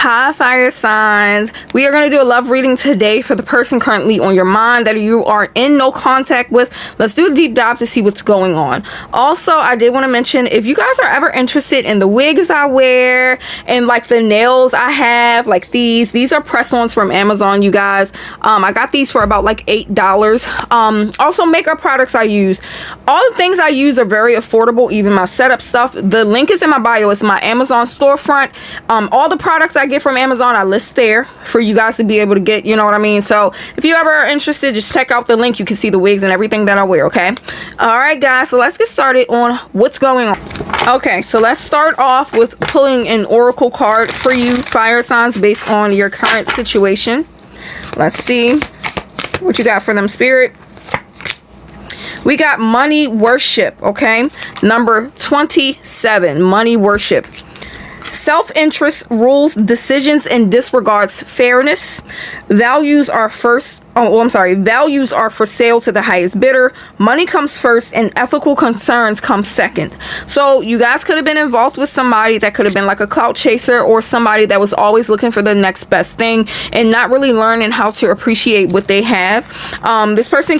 Hi fire signs, we are going to do a love reading today for the person currently on your mind that you are in no contact with. Let's do a deep dive to see what's going on. Also, I did want to mention, if you guys are ever interested in the wigs I wear and like the nails I have, like these are press-ons from Amazon, you guys. I got these for about like $8. Also, makeup products I use, all the things I use are very affordable, even my setup stuff. The link is in my bio. It's my Amazon storefront. All the products I get from Amazon I list there for you guys to be able to get, you know what I mean? So if you ever are interested, just check out the link. You can see the wigs and everything that I wear. Okay, all right guys, so let's get started on what's going on. Okay, so let's start off with pulling an oracle card for you fire signs based on your current situation. Let's see what you got for them, spirit. We got money worship. Okay, number 27, money worship. Self-interest rules decisions and disregards fairness. Values are for sale to the highest bidder. Money comes first and ethical concerns come second. So you guys could have been involved with somebody that could have been like a clout chaser, or somebody that was always looking for the next best thing and not really learning how to appreciate what they have. This person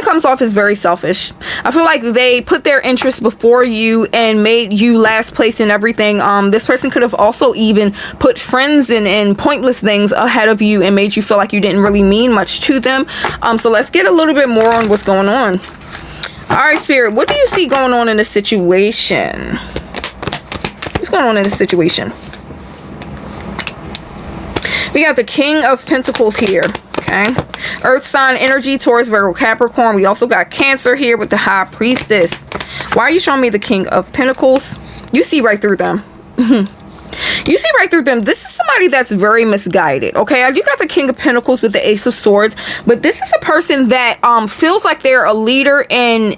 comes off as very selfish. I feel like they put their interests before you and made you last place in everything. This person could have also even put friends and pointless things ahead of you and made you feel like you didn't really mean much to them. So let's get a little bit more on what's going on. All right, spirit, what do you see going on in this situation? What's going on in this situation? We got the King of Pentacles here. Okay, earth sign energy, Taurus, Virgo, Capricorn. We also got Cancer here with the High Priestess. Why are you showing me the King of Pentacles? You see right through them. You see right through them. This is somebody that's very misguided. Okay, you got the King of Pentacles with the Ace of Swords, but this is a person that feels like they're a leader, and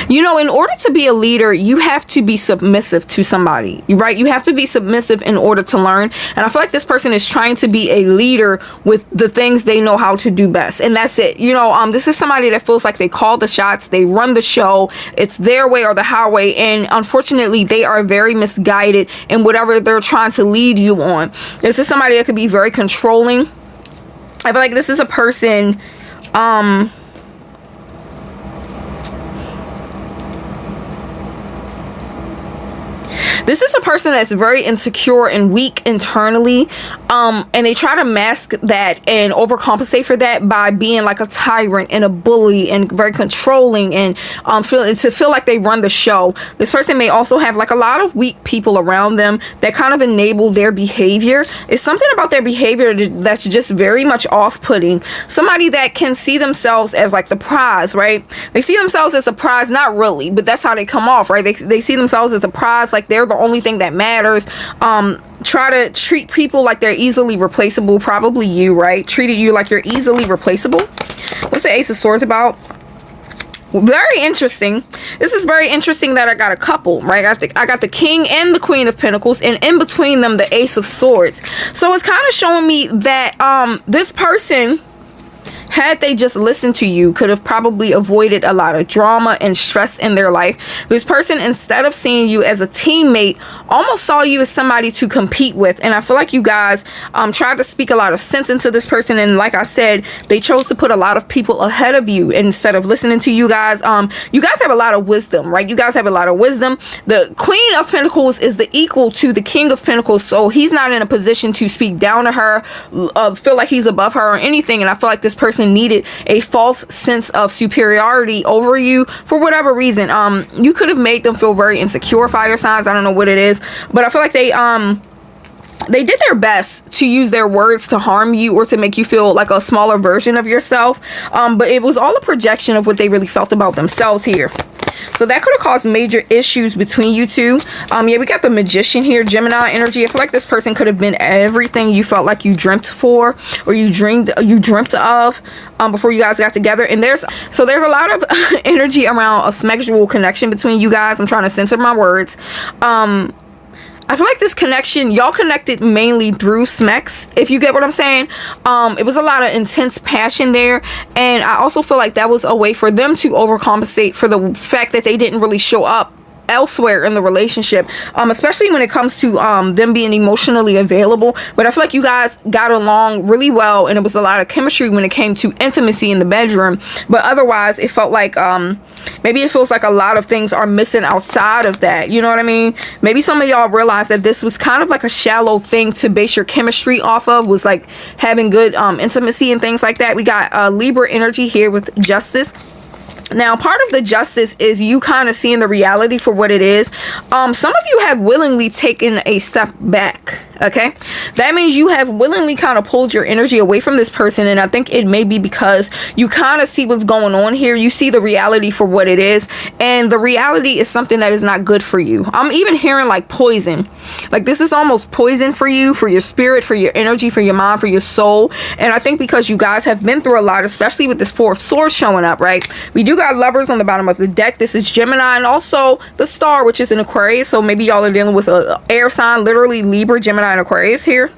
you know, in order to be a leader, you have to be submissive to somebody, right? You have to be submissive in order to learn. And I feel like this person is trying to be a leader with the things they know how to do best. And that's it. You know, this is somebody that feels like they call the shots. They run the show. It's their way or the highway. And unfortunately, they are very misguided in whatever they're trying to lead you on. This is somebody that could be very controlling. I feel like this is a person, this is a person that's very insecure and weak internally, and they try to mask that and overcompensate for that by being like a tyrant and a bully and very controlling and feel like they run the show. This person may also have like a lot of weak people around them that kind of enable their behavior. It's something about their behavior that's just very much off-putting. Somebody that can see themselves as like the prize, right? They see themselves as a prize, not really, but that's how they come off, right? They see themselves as a prize, like they're the only thing that matters. Try to treat people like they're easily replaceable. Probably you, right? Treated you like you're easily replaceable. What's the Ace of Swords about? Very interesting. This is very interesting that I got a couple, right? I got the King and the Queen of Pentacles, and in between them the Ace of Swords. So it's kind of showing me that this person, had they just listened to you, could have probably avoided a lot of drama and stress in their life. This person, instead of seeing you as a teammate, almost saw you as somebody to compete with. And I feel like you guys tried to speak a lot of sense into this person. And like I said, they chose to put a lot of people ahead of you instead of listening to you guys. You guys have a lot of wisdom, right? You guys have a lot of wisdom. The Queen of Pentacles is the equal to the King of Pentacles. So he's not in a position to speak down to her, feel like he's above her or anything. And I feel like this person needed a false sense of superiority over you for whatever reason. You could have made them feel very insecure, fire signs. I don't know what it is, but I feel like they did their best to use their words to harm you or to make you feel like a smaller version of yourself. But it was all a projection of what they really felt about themselves here. So that could have caused major issues between you two. Yeah, we got the Magician here, Gemini energy. I feel like this person could have been everything you felt like you dreamt for, or you dreamt of before you guys got together. And there's a lot of energy around a sexual connection between you guys. I'm trying to censor my words. I feel like this connection, y'all connected mainly through Smex, if you get what I'm saying. It was a lot of intense passion there. And I also feel like that was a way for them to overcompensate for the fact that they didn't really show up elsewhere in the relationship, especially when it comes to them being emotionally available. But I feel like you guys got along really well, and it was a lot of chemistry when it came to intimacy in the bedroom. But otherwise, it felt like maybe it feels like a lot of things are missing outside of that. You know what I mean? Maybe some of y'all realize that this was kind of like a shallow thing to base your chemistry off of, was like having good intimacy and things like that. We got Libra energy here with justice. Now, part of the justice is you kind of seeing the reality for what it is. Some of you have willingly taken a step back. Okay, that means you have willingly kind of pulled your energy away from this person, and I think it may be because you kind of see what's going on here. You see the reality for what it is, and the reality is something that is not good for you. I'm even hearing like poison, like this is almost poison for you, for your spirit, for your energy, for your mind, for your soul. And I think because you guys have been through a lot, especially with this Four of Swords showing up, right? We do got Lovers on the bottom of the deck. This is Gemini, and also the Star, which is an Aquarius. So maybe y'all are dealing with a air sign, literally Libra, Gemini, and Aquarius here.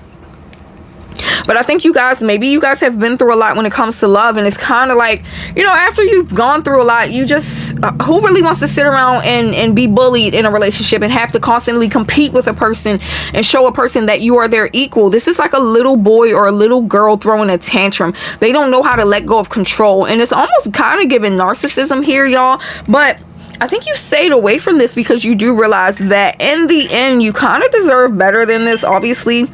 But I think you guys, maybe you guys have been through a lot when it comes to love, and it's kind of like, you know, after you've gone through a lot, you just who really wants to sit around and be bullied in a relationship and have to constantly compete with a person and show a person that you are their equal? This is like a little boy or a little girl throwing a tantrum. They don't know how to let go of control, and it's almost kind of giving narcissism here, y'all. But I think you stayed away from this because you do realize that in the end, you kind of deserve better than this. Obviously,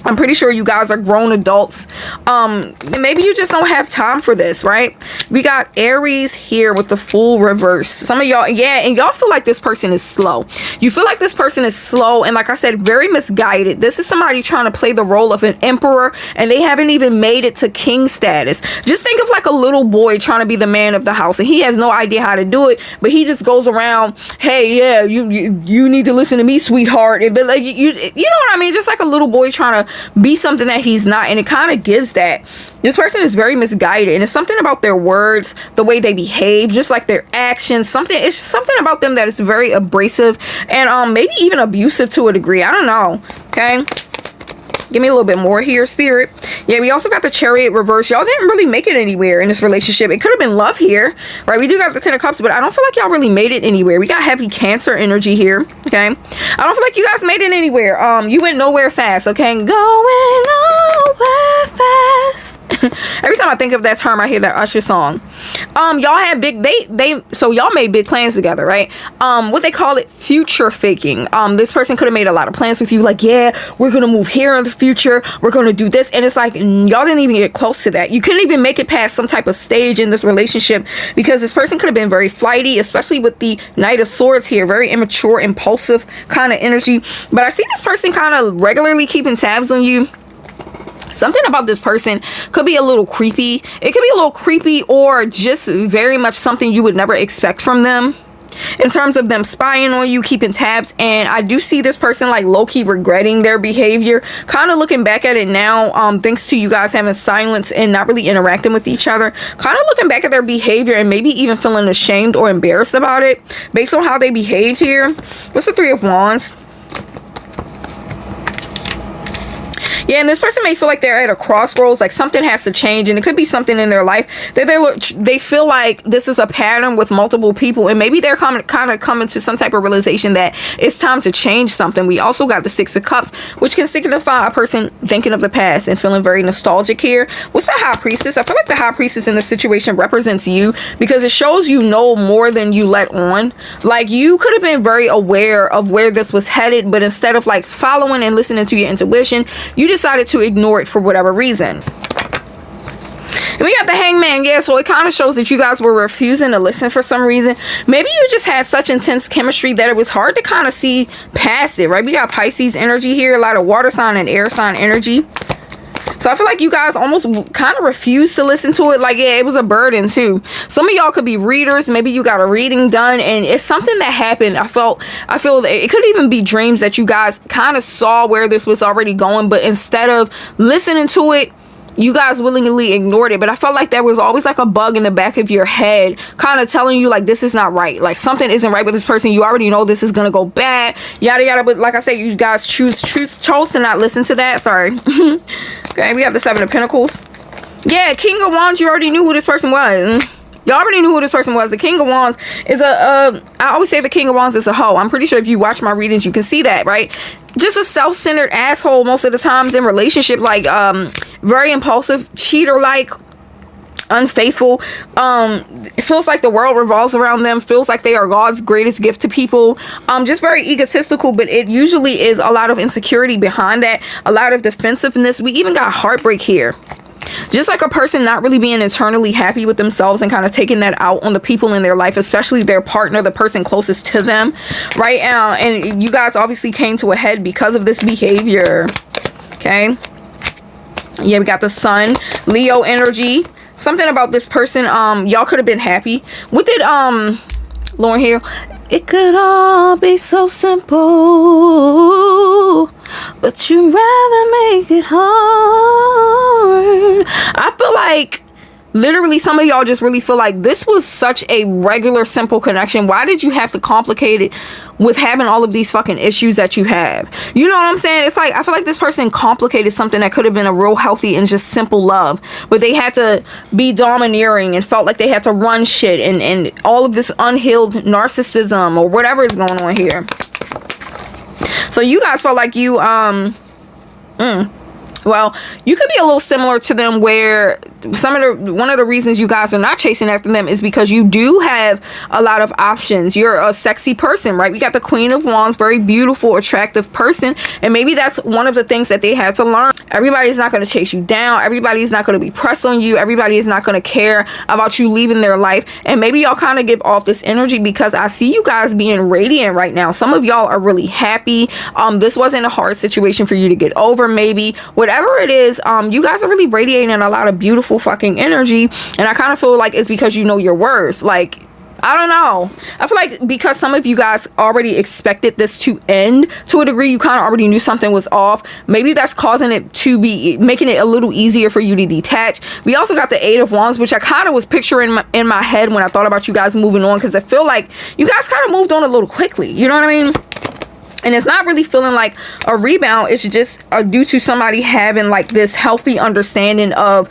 I'm pretty sure you guys are grown adults. Maybe you just don't have time for this, right? We got Aries here with the Fool reverse. Some of y'all, yeah, and y'all feel like this person is slow. You feel like this person is slow, and like I said, very misguided. This is somebody trying to play the role of an emperor, and they haven't even made it to king status. Just think of like a little boy trying to be the man of the house, and he has no idea how to do it, but he just goes around, hey, yeah, you need to listen to me, sweetheart. And but like you know what I mean? Just like a little boy trying to be something that he's not, and it kind of gives that. This person is very misguided, and it's something about their words, the way they behave, just like their actions. It's just something about them that is very abrasive and maybe even abusive to a degree. I don't know. Okay, give me a little bit more here, Spirit. Yeah, we also got the Chariot reverse. Y'all didn't really make it anywhere in this relationship. It could have been love here, right? We do got the Ten of Cups, but I don't feel like y'all really made it anywhere. We got heavy Cancer energy here, okay? I don't feel like you guys made it anywhere. You went nowhere fast, okay? Going nowhere fast. Every time I think of that term, I hear that Usher song. Y'all had big, so y'all made big plans together, right? What they call it, future faking. This person could have made a lot of plans with you, like, yeah, we're gonna move here in the future, we're gonna do this, and it's like, y'all didn't even get close to that. You couldn't even make it past some type of stage in this relationship, because this person could have been very flighty, especially with the Knight of Swords here, very immature, impulsive kind of energy. But I see this person kind of regularly keeping tabs on you. Something about this person could be a little creepy. It could be a little creepy, or just very much something you would never expect from them in terms of them spying on you, keeping tabs. And I do see this person like low-key regretting their behavior, kind of looking back at it now, thanks to you guys having silence and not really interacting with each other, kind of looking back at their behavior and maybe even feeling ashamed or embarrassed about it based on how they behaved here. What's the Three of Wands? Yeah, and this person may feel like they're at a crossroads, like something has to change, and it could be something in their life that they feel like this is a pattern with multiple people, and maybe they're kind of coming to some type of realization that it's time to change something. We also got the Six of Cups, which can signify a person thinking of the past and feeling very nostalgic here. What's the High Priestess? I feel like the High Priestess in this situation represents you, because it shows you know more than you let on. Like, you could have been very aware of where this was headed, but instead of like following and listening to your intuition, you decided to ignore it for whatever reason. And we got the Hangman. Yeah, so it kind of shows that you guys were refusing to listen for some reason. Maybe you just had such intense chemistry that it was hard to kind of see past it, right? We got Pisces energy here, a lot of water sign and air sign energy. So I feel like you guys almost kind of refused to listen to it. Like, yeah, it was a burden too. Some of y'all could be readers. Maybe you got a reading done, and it's something that happened. I feel it could even be dreams that you guys kind of saw where this was already going, but instead of listening to it, you guys willingly ignored it. But I felt like there was always like a bug in the back of your head kind of telling you like, this is not right, like something isn't right with this person. You already know this is gonna go bad, yada yada. But like I said, you guys chose to not listen to that. Sorry. Okay, we have the Seven of Pentacles. Yeah, King of Wands. You already knew who this person was. Y'all already knew who this person was. The King of Wands is I always say the King of Wands is a hoe. I'm pretty sure if you watch my readings, you can see that, right? Just a self-centered asshole most of the times in relationship, like very impulsive, cheater-like, unfaithful. It feels like the world revolves around them, feels like they are God's greatest gift to people. Just very egotistical, but it usually is a lot of insecurity behind that, a lot of defensiveness. We even got heartbreak here. Just like a person not really being internally happy with themselves and kind of taking that out on the people in their life, especially their partner, the person closest to them, right? And you guys obviously came to a head because of this behavior. Okay. Yeah, we got the Sun, Leo energy. Something about this person, y'all could have been happy. What did Lauren here? It could all be so simple, but you'd rather make it hard. I feel like literally some of y'all just really feel like this was such a regular, simple connection. Why did you have to complicate it with having all of these fucking issues that you have? You know what I'm saying? It's like, I feel like this person complicated something that could have been a real healthy and just simple love, but they had to be domineering and felt like they had to run shit and all of this unhealed narcissism or whatever is going on here. So you guys felt like you, well, you could be a little similar to them, where one of the reasons you guys are not chasing after them is because you do have a lot of options. You're a sexy person, right? We got the Queen of Wands, very beautiful, attractive person, and maybe that's one of the things that they had to learn. Everybody's not going to chase you down. Everybody's not going to be pressed on you. Everybody is not going to care about you leaving their life. And maybe y'all kind of give off this energy because I see you guys being radiant right now. Some of y'all are really happy. This wasn't a hard situation for you to get over, maybe. Whatever it is, you guys are really radiating a lot of beautiful fucking energy, and I kind of feel like it's because you know your words. Like, I don't know, I feel like because some of you guys already expected this to end to a degree, you kind of already knew something was off. Maybe that's causing it to be making it a little easier for you to detach. We also got the Eight of Wands, which I kind of was picturing in my head when I thought about you guys moving on, because I feel like you guys kind of moved on a little quickly, you know what I mean? And it's not really feeling like a rebound. It's just due to somebody having like this healthy understanding of,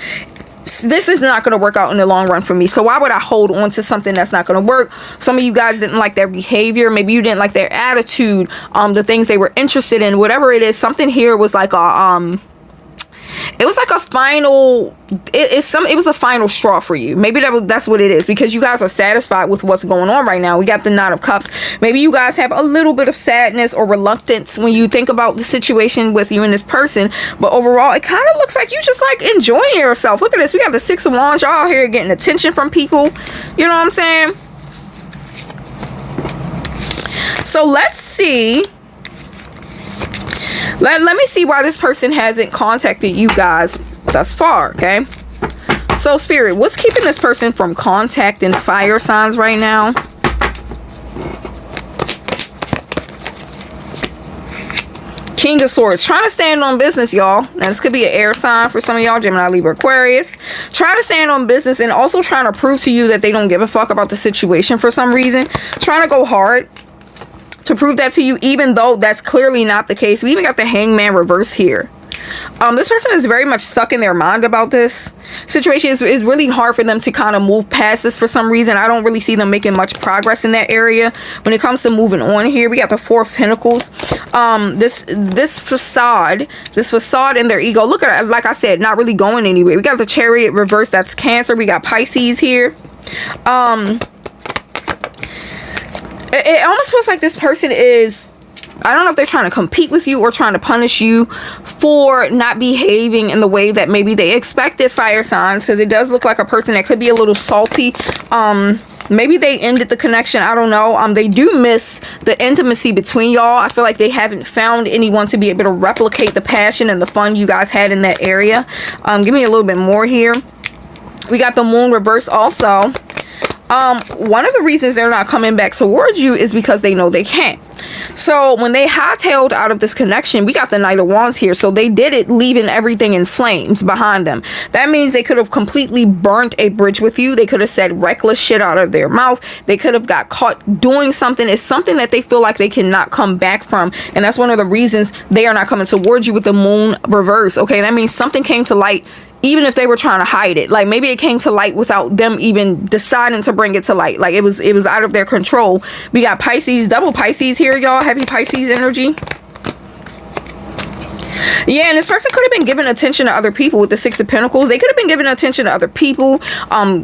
this is not going to work out in the long run for me, so why would I hold on to something that's not going to work? Some of you guys didn't like their behavior. Maybe you didn't like their attitude, the things they were interested in, whatever it is. Something here was like a it was like a final, it was a final straw for you. Maybe that's what it is, because you guys are satisfied with what's going on right now. We got the Nine of Cups. Maybe you guys have a little bit of sadness or reluctance when you think about the situation with you and this person, but overall it kind of looks like you just like enjoying yourself. Look at this, we got the Six of Wands. Y'all out here getting attention from people, you know what I'm saying? So let's see. Let me see why this person hasn't contacted you guys thus far, okay? So, Spirit, what's keeping this person from contacting fire signs right now? King of Swords, trying to stand on business, y'all. Now, this could be an air sign for some of y'all, Gemini, Libra, Aquarius. Trying to stand on business and also trying to prove to you that they don't give a fuck about the situation for some reason. Trying to go hard to prove that to you, even though that's clearly not the case. We even got the Hangman reverse here. This person is very much stuck in their mind about this situation. It's really hard for them to kind of move past this for some reason. I don't really see them making much progress in that area when it comes to moving on here. We got the Four of Pentacles. This facade in their ego, look at it, like I said, not really going anywhere. We got the Chariot reverse, that's Cancer. We got Pisces here. It almost feels like this person is, I don't know if they're trying to compete with you or trying to punish you for not behaving in the way that maybe they expected, fire signs, because it does look like a person that could be a little salty. Maybe they ended the connection, I don't know. They do miss the intimacy between y'all. I feel like they haven't found anyone to be able to replicate the passion and the fun you guys had in that area. Give me a little bit more here. We got the Moon reverse also. One of the reasons they're not coming back towards you is because they know they can't. So when they hightailed out of this connection, we got the Knight of Wands here. So they did it leaving everything in flames behind them. That means they could have completely burnt a bridge with you. They could have said reckless shit out of their mouth. They could have got caught doing something. It's something that they feel like they cannot come back from. And that's one of the reasons they are not coming towards you with the Moon reverse. Okay, that means something came to light even if they were trying to hide it. Like maybe it came to light without them even deciding to bring it to light. Like it was out of their control. We got Pisces, double Pisces here, y'all. Heavy Pisces energy. Yeah, and this person could have been giving attention to other people with the Six of Pentacles. They could have been giving attention to other people,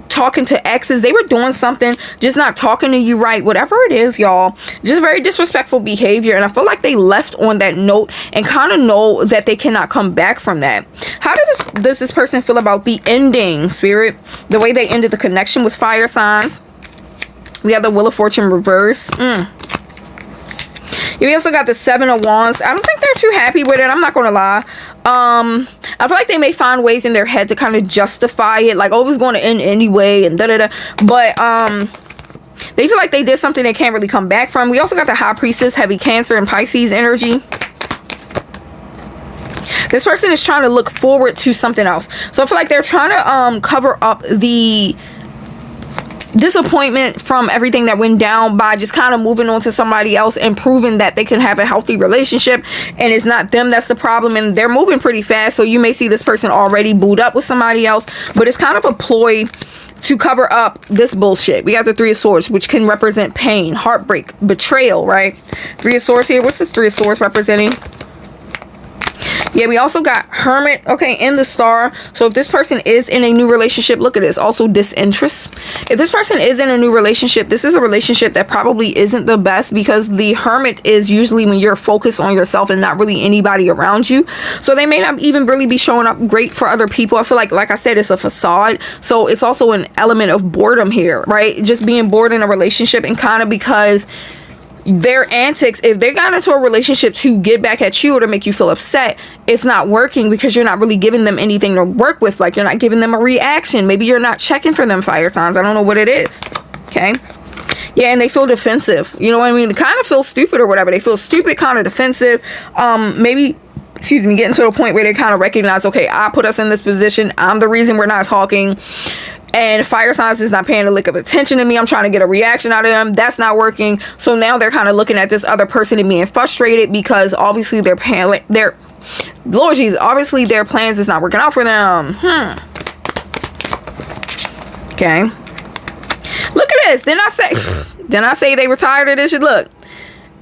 talking to exes. They were doing something, just not talking to you right. Whatever it is, y'all. Just very disrespectful behavior. And I feel like they left on that note and kind of know that they cannot come back from that. How does this person feel about the ending, Spirit? The way they ended the connection with fire signs. We have the Wheel of Fortune reverse. We also got the Seven of Wands. I don't think they're too happy with it. I'm not going to lie. I feel like they may find ways in their head to kind of justify it. Like, oh, it was going to end anyway and da-da-da. But they feel like they did something they can't really come back from. We also got the High Priestess, Heavy Cancer, and Pisces energy. This person is trying to look forward to something else. So I feel like they're trying to cover up the disappointment from everything that went down by just kind of moving on to somebody else and proving that they can have a healthy relationship, and it's not them that's the problem, and they're moving pretty fast. So you may see this person already booed up with somebody else, but it's kind of a ploy to cover up this bullshit. We got the Three of Swords, which can represent pain, heartbreak, betrayal, right? Three of Swords here. What's the Three of Swords representing? Yeah, we also got Hermit, okay, in the Star. So if this person is in a new relationship, look at this. Also disinterest. If this person is in a new relationship, this is a relationship that probably isn't the best, because the Hermit is usually when you're focused on yourself and not really anybody around you. So they may not even really be showing up great for other people. I feel like I said, it's a facade. So it's also an element of boredom here, right? Just being bored in a relationship, and kind of because their antics, if they got into a relationship to get back at you or to make you feel upset, it's not working because you're not really giving them anything to work with. Like, you're not giving them a reaction. Maybe you're not checking for them, fire signs. I don't know what it is. Okay. Yeah, and they feel defensive. You know what I mean? They kind of feel stupid or whatever. They feel stupid, kind of defensive. Maybe, excuse me, getting to a point where they kind of recognize, okay, I put us in this position. I'm the reason we're not talking. And fire signs is not paying a lick of attention to me. I'm trying to get a reaction out of them. That's not working. So now they're kind of looking at this other person and being frustrated because obviously Lord Jesus, obviously their plans is not working out for them. Okay. Look at this. Didn't I say they were tired of this shit? Look.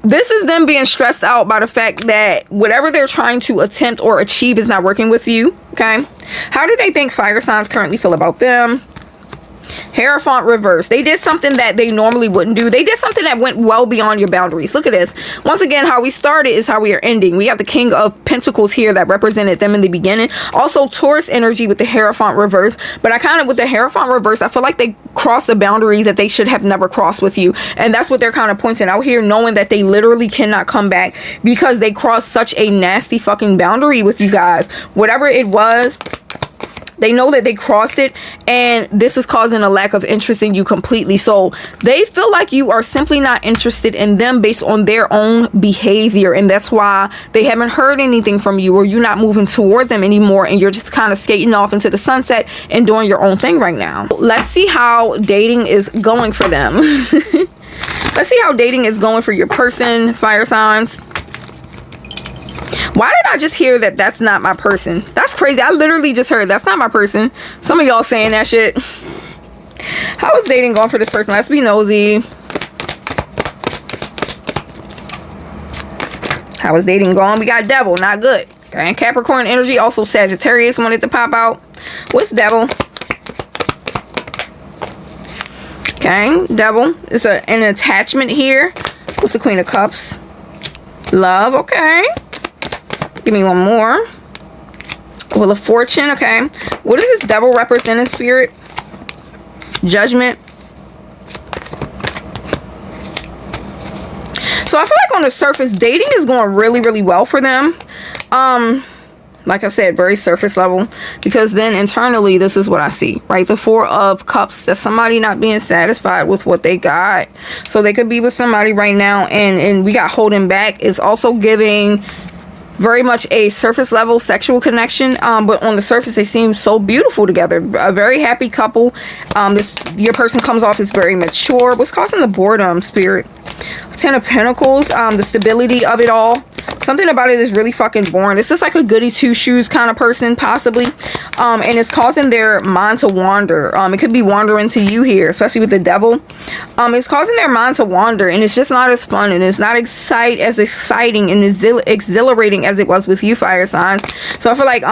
This is them being stressed out by the fact that whatever they're trying to attempt or achieve is not working with you. Okay. How do they think fire signs currently feel about them? Hierophant reverse. They did something that they normally wouldn't do. They did something that went well beyond your boundaries. Look at this. Once again, how we started is how we are ending. We have the King of Pentacles here that represented them in the beginning. Also Taurus energy with the Hierophant reverse. But I kind of, with the Hierophant reverse, I feel like they crossed a boundary that they should have never crossed with you. And that's what they're kind of pointing out here, knowing that they literally cannot come back because they crossed such a nasty fucking boundary with you guys. Whatever it was, they know that they crossed it, and this is causing a lack of interest in you completely. So they feel like you are simply not interested in them based on their own behavior, and that's why they haven't heard anything from you, or you're not moving toward them anymore, and you're just kind of skating off into the sunset and doing your own thing right now. Let's see how dating is going for them. Let's see how dating is going for your person, fire signs. Why did I just hear that that's not my person? That's crazy. I literally just heard that's not my person. Some of y'all saying that shit. How is dating going for this person? Let's be nosy. How is dating going? We got Devil. Not good. Okay. Capricorn energy. Also Sagittarius wanted to pop out. What's Devil? Okay. Devil. It's an attachment here. What's the Queen of Cups? Love. Okay. Give me one more. Wheel of Fortune. Okay. What does this Devil represent in spirit? Judgment. So I feel like on the surface, dating is going really, really well for them. Like I said, very surface level, because then internally, this is what I see, right? The Four of Cups. That's somebody not being satisfied with what they got. So they could be with somebody right now, and we got holding back. It's also giving very much a surface level sexual connection, but on the surface they seem so beautiful together. A very happy couple. Your person comes off as very mature. What's causing the boredom, spirit? Ten of Pentacles. The stability of it all. Something about it is really fucking boring. This is like a goody two shoes kind of person, possibly. And it's causing their mind to wander. It could be wandering to you here, especially with the devil. It's causing their mind to wander, and it's just not as fun, and it's not as exciting and exhilarating as it was with you, fire signs. So I feel like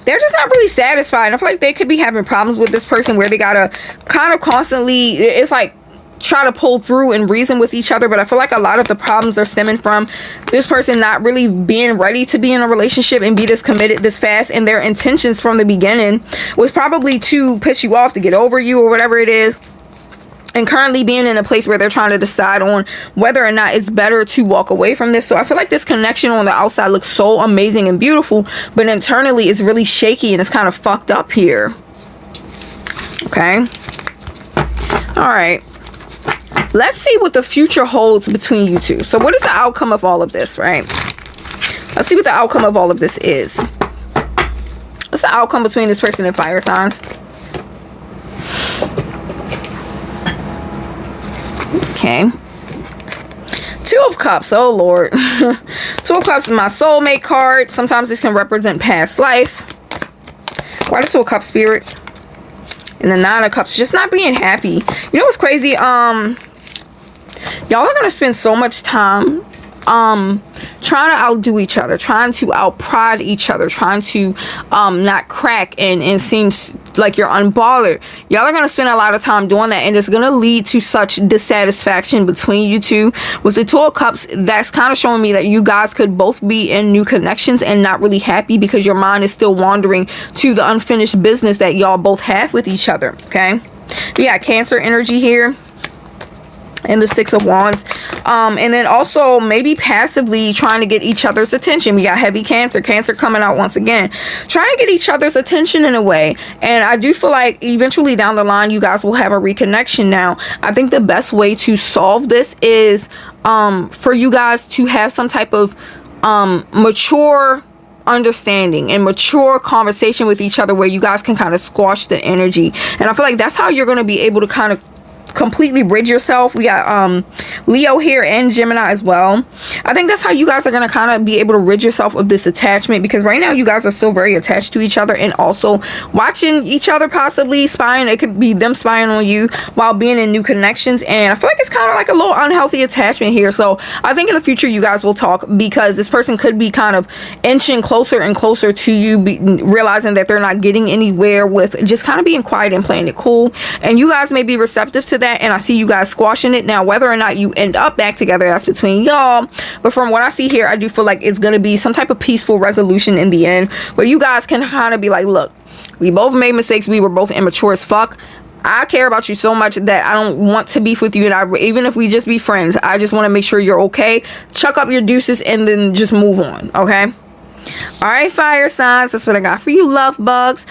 they're just not really satisfied. I feel like they could be having problems with this person where they gotta kind of constantly, it's like, try to pull through and reason with each other. But I feel like a lot of the problems are stemming from this person not really being ready to be in a relationship and be this committed this fast, and their intentions from the beginning was probably to piss you off, to get over you, or whatever it is, and currently being in a place where they're trying to decide on whether or not it's better to walk away from this. So I feel like this connection on the outside looks so amazing and beautiful, but internally it's really shaky and it's kind of fucked up here. Okay, all right, let's see what the future holds between you two. So what is the outcome of all of this, right? Let's see what the outcome of all of this is. What's the outcome between this person and fire signs? Okay. Two of Cups. Oh, Lord. Two of Cups is my soulmate card. Sometimes this can represent past life. Why the Two of Cups, Spirit? And the Nine of Cups. Just not being happy. You know what's crazy? Y'all are gonna spend so much time trying to outdo each other, trying to outprod each other, trying to not crack and seem like you're unbothered. Y'all are gonna spend a lot of time doing that, and it's gonna lead to such dissatisfaction between you two. With the Two of Cups, that's kind of showing me that you guys could both be in new connections and not really happy because your mind is still wandering to the unfinished business that y'all both have with each other. Okay, we got Cancer energy here, and the Six of Wands, and then also maybe passively trying to get each other's attention. We got heavy Cancer coming out once again, trying to get each other's attention in a way. And I do feel like eventually down the line you guys will have a reconnection. Now I think the best way to solve this is for you guys to have some type of mature understanding and mature conversation with each other, where you guys can kind of squash the energy. And I feel like that's how you're going to be able to kind of completely rid yourself. We got Leo here and Gemini as well. I think that's how you guys are going to kind of be able to rid yourself of this attachment, because right now you guys are still very attached to each other and also watching each other, possibly spying. It could be them spying on you while being in new connections, and I feel like it's kind of like a little unhealthy attachment here. So I think in the future you guys will talk, because this person could be kind of inching closer and closer to you, realizing that they're not getting anywhere with just kind of being quiet and playing it cool, and you guys may be receptive to that, and I see you guys squashing it. Now whether or not you end up back together, that's between y'all, but from what I see here, I do feel like it's going to be some type of peaceful resolution in the end, where you guys can kind of be like, look, we both made mistakes, we were both immature as fuck, I care about you so much that I don't want to beef with you, and even if we just be friends, I just want to make sure you're okay. Chuck up your deuces and then just move on. Okay, all right, fire signs, that's what I got for you, love bugs.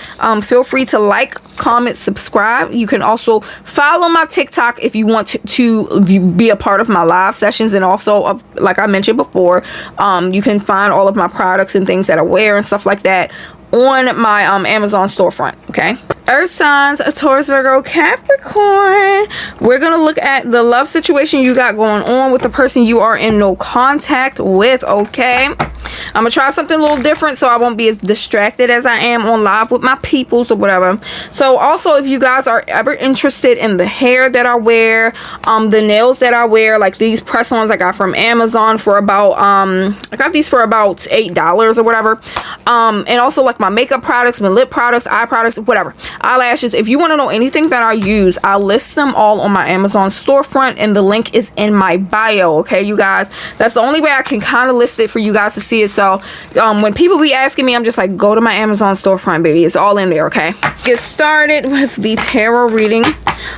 Feel free to like, comment, subscribe. You can also follow my TikTok if you want to be a part of my live sessions, and also like I mentioned before, you can find all of my products and things that I wear and stuff like that on my Amazon storefront. Okay, earth signs, a Taurus, Virgo, Capricorn. We're gonna look at the love situation you got going on with the person you are in no contact with. Okay, I'm gonna try something a little different so I won't be as distracted as I am on live with my peoples or whatever. So also, if you guys are ever interested in the hair that I wear, the nails that I wear, like these press-ons I got from Amazon for about I got these for about $8 or whatever, and also like my makeup products, my lip products, eye products, whatever, eyelashes. If you want to know anything that I use, I'll list them all on my Amazon storefront, and the link is in my bio. Okay, you guys, that's the only way I can kind of list it for you guys to see it. So when people be asking me, I'm just like, go to my Amazon storefront, baby, it's all in there. Okay, get started with the tarot reading.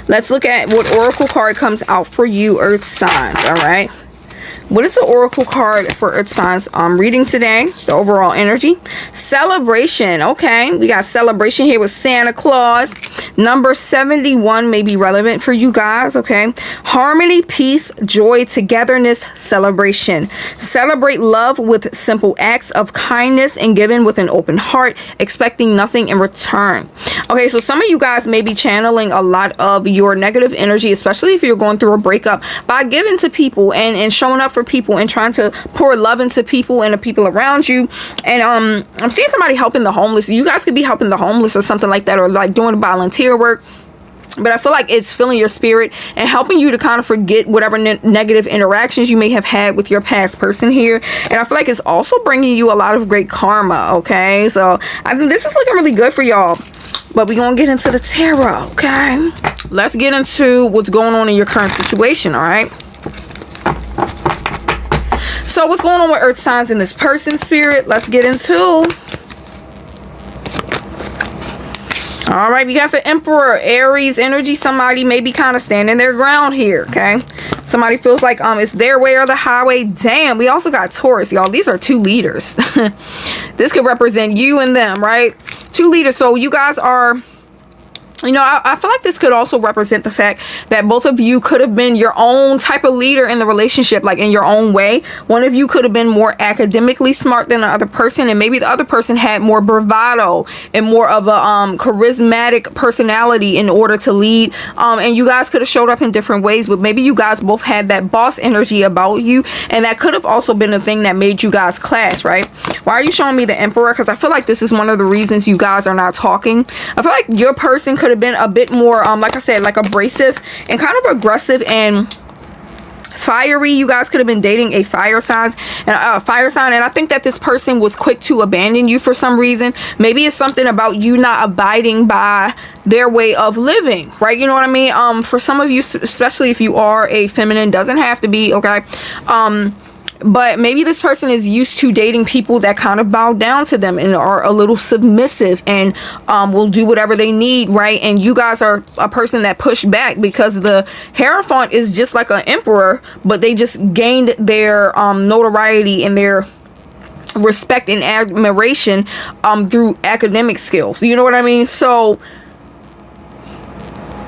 Let's look at what oracle card comes out for you, earth signs. All right, what is the oracle card for earth signs reading today? The overall energy. Celebration. Okay, we got celebration here with Santa Claus. Number 71 may be relevant for you guys. Okay, harmony, peace, joy, togetherness, celebration. Celebrate love with simple acts of kindness and given with an open heart, expecting nothing in return. Okay, so some of you guys may be channeling a lot of your negative energy, especially if you're going through a breakup, by giving to people and showing up for people and trying to pour love into people and the people around you. And I'm seeing somebody helping the homeless. You guys could be helping the homeless or something like that, or like doing volunteer work. But I feel like it's filling your spirit and helping you to kind of forget whatever negative interactions you may have had with your past person here. And I feel like it's also bringing you a lot of great karma, okay? So I think this is looking really good for y'all. But we're going to get into the tarot, okay? Let's get into what's going on in your current situation, all right? So what's going on with earth signs in this person, spirit? Let's get into. All right, we got the Emperor, Aries energy. Somebody may be kind of standing their ground here, okay? Somebody feels like it's their way or the highway. Damn, we also got Taurus, y'all. These are two leaders. This could represent you and them, right? Two leaders. So you guys are, you know, I feel like this could also represent the fact that both of you could have been your own type of leader in the relationship, like in your own way. One of you could have been more academically smart than the other person, and maybe the other person had more bravado and more of a charismatic personality in order to lead. And you guys could have showed up in different ways, but maybe you guys both had that boss energy about you, and that could have also been a thing that made you guys clash, right? Why are you showing me the Emperor? Because I feel like this is one of the reasons you guys are not talking. I feel like your person could have been a bit more like I said, like abrasive and kind of aggressive and fiery. You guys could have been dating a fire sign, and I think that this person was quick to abandon you for some reason. Maybe it's something about you not abiding by their way of living, right? You know what I mean? For some of you, especially if you are a feminine, doesn't have to be, okay? But maybe this person is used to dating people that kind of bow down to them and are a little submissive and will do whatever they need, right? And you guys are a person that pushed back because the Hierophant is just like an emperor, but they just gained their notoriety and their respect and admiration through academic skills. You know what I mean? So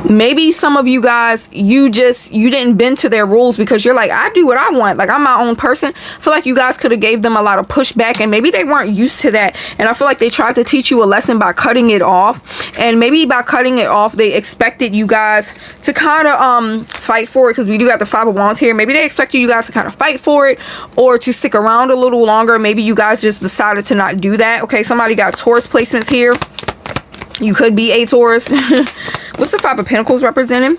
maybe some of you guys, you didn't bend to their rules because you're like, I do what I want, like I'm my own person. I feel like you guys could have gave them a lot of pushback, and maybe they weren't used to that, and I feel like they tried to teach you a lesson by cutting it off. And maybe by cutting it off, they expected you guys to kind of fight for it, because we do got the Five of Wands here. Maybe they expected you guys to kind of fight for it or to stick around a little longer. Maybe you guys just decided to not do that. Okay, somebody got Taurus placements here. You could be a Taurus. What's the Five of Pentacles representing?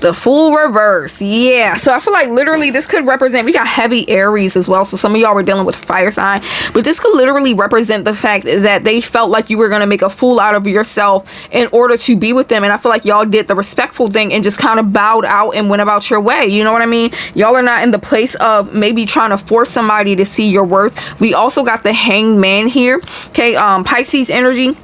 The Fool reverse. Yeah. So I feel like literally this could represent, we got heavy Aries as well. So some of y'all were dealing with fire sign, but this could literally represent the fact that they felt like you were going to make a fool out of yourself in order to be with them. And I feel like y'all did the respectful thing and just kind of bowed out and went about your way. You know what I mean? Y'all are not in the place of maybe trying to force somebody to see your worth. We also got the Hanged Man here. Okay. Pisces energy.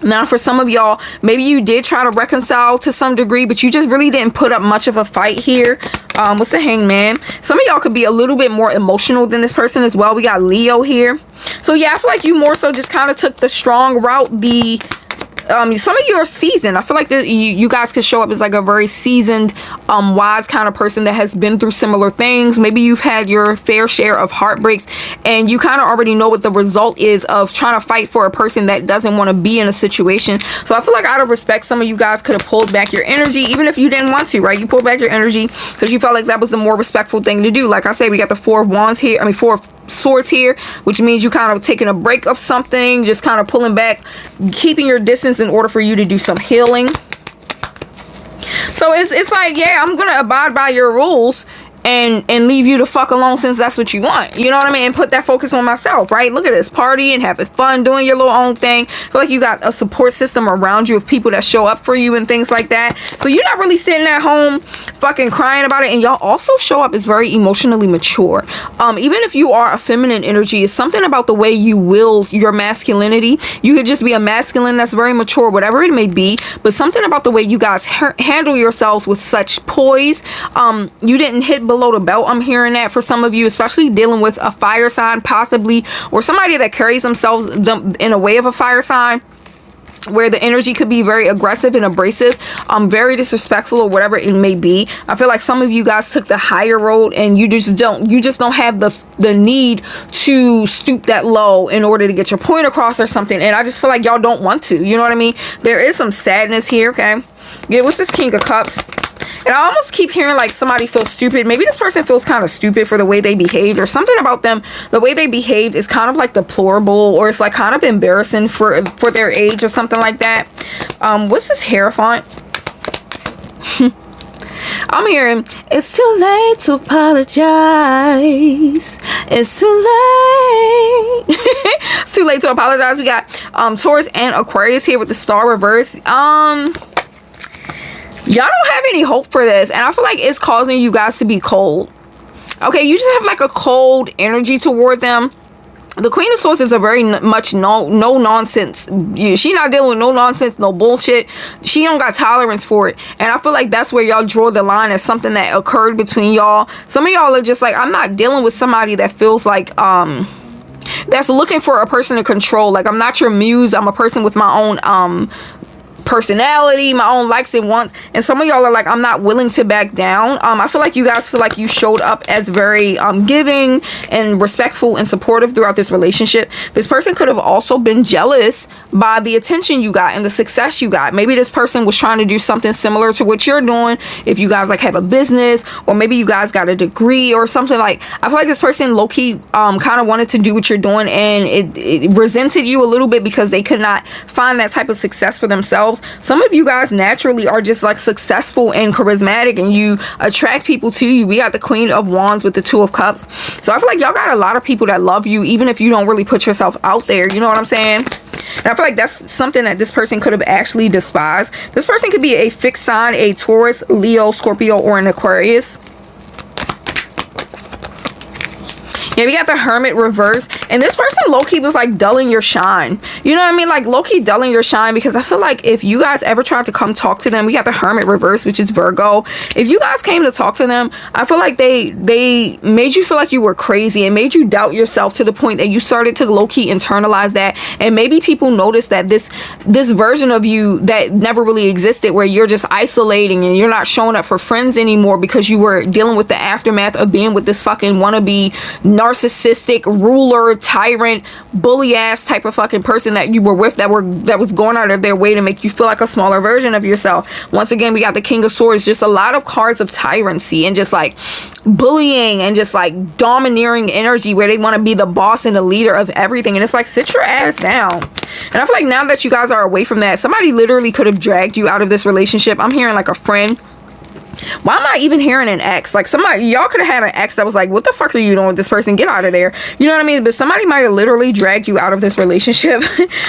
Now, for some of y'all, maybe you did try to reconcile to some degree, but you just really didn't put up much of a fight here. What's the Hanged Man? Some of y'all could be a little bit more emotional than this person as well. We got Leo here. So yeah, I feel like you more so just kind of took the strong route. Some of you are seasoned. I feel like you guys could show up as like a very seasoned, wise kind of person that has been through similar things. Maybe you've had your fair share of heartbreaks, and you kind of already know what the result is of trying to fight for a person that doesn't want to be in a situation. So I feel like out of respect, some of you guys could have pulled back your energy, even if you didn't want to, right? You pulled back your energy because you felt like that was the more respectful thing to do. Like I say, we got the Four of Wands here. I mean, Four of Swords here, which means you kind of taking a break of something, just kind of pulling back, keeping your distance in order for you to do some healing. So it's like, yeah, I'm gonna abide by your rules and leave you to fuck alone, since that's what you want. You know what I mean? And put that focus on myself, right? Look at this, partying, having fun, doing your little own thing. I feel like you got a support system around you of people that show up for you and things like that. So you're not really sitting at home fucking crying about it. And y'all also show up as very emotionally mature. Even if you are a feminine energy, it's something about the way you wield your masculinity. You could just be a masculine that's very mature, whatever it may be, but something about the way you guys handle yourselves with such poise. You didn't hit below the belt. I'm hearing that for some of you, especially dealing with a fire sign possibly, or somebody that carries themselves in a way of a fire sign. where the energy could be very aggressive and abrasive, very disrespectful, or whatever it may be. I feel like some of you guys took the higher road, and you just don't have the need to stoop that low in order to get your point across or something. And I just feel like y'all don't want to, you know what I mean? There is some sadness here. Okay, yeah, what's this King of Cups? And I almost keep hearing like somebody feels stupid. Maybe this person feels kind of stupid for the way they behaved, or something about them, the way they behaved is kind of like deplorable, or it's like kind of embarrassing for their age or something like that. What's this Hierophant? I'm hearing, it's too late to apologize. It's too late. It's too late to apologize. We got Taurus and Aquarius here with the star reverse. Y'all don't have any hope for this, and I feel like it's causing you guys to be cold. Okay, you just have like a cold energy toward them. The Queen of Swords is a very much no nonsense. She not dealing with no nonsense, no bullshit. She don't got tolerance for it, and I feel like that's where y'all draw the line as something that occurred between y'all. Some of y'all are just like, I'm not dealing with somebody that feels like that's looking for a person to control. Like, I'm not your muse. I'm a person with my own personality, my own likes and wants. And some of y'all are like, I'm not willing to back down. I feel like you guys feel like you showed up as very giving and respectful and supportive throughout this relationship. This person could have also been jealous by the attention you got and the success you got. Maybe this person was trying to do something similar to what you're doing. If you guys like have a business, or maybe you guys got a degree or something, like, I feel like this person low-key kind of wanted to do what you're doing, and it resented you a little bit because they could not find that type of success for themselves. Some of you guys naturally are just like successful and charismatic, and you attract people to you. We got the Queen of Wands with the Two of Cups. So I feel like y'all got a lot of people that love you, even if you don't really put yourself out there. You know what I'm saying? And I feel like that's something that this person could have actually despised. This person could be a fixed sign, a Taurus, Leo, Scorpio, or an Aquarius. Yeah, we got the Hermit reverse, and this person low-key was like dulling your shine. You know what I mean? Like low-key dulling your shine, because I feel like if you guys ever tried to come talk to them, we got the Hermit reverse, which is Virgo. If you guys came to talk to them, I feel like they made you feel like you were crazy and made you doubt yourself to the point that you started to low-key internalize that. And maybe people noticed that this version of you that never really existed, where you're just isolating and you're not showing up for friends anymore because you were dealing with the aftermath of being with this fucking wannabe narcissistic ruler, tyrant, bully ass type of fucking person that you were with, that was going out of their way to make you feel like a smaller version of yourself. Once again, we got the King of Swords, just a lot of cards of tyrancy and just like bullying and just like domineering energy, where they want to be the boss and the leader of everything. And it's like, sit your ass down. And I feel like now that you guys are away from that, somebody literally could have dragged you out of this relationship. I'm hearing like a friend. Why am I even hearing an ex? Like, somebody, y'all could have had an ex that was like, what the fuck are you doing with this person? Get out of there. You know what I mean? But somebody might have literally dragged you out of this relationship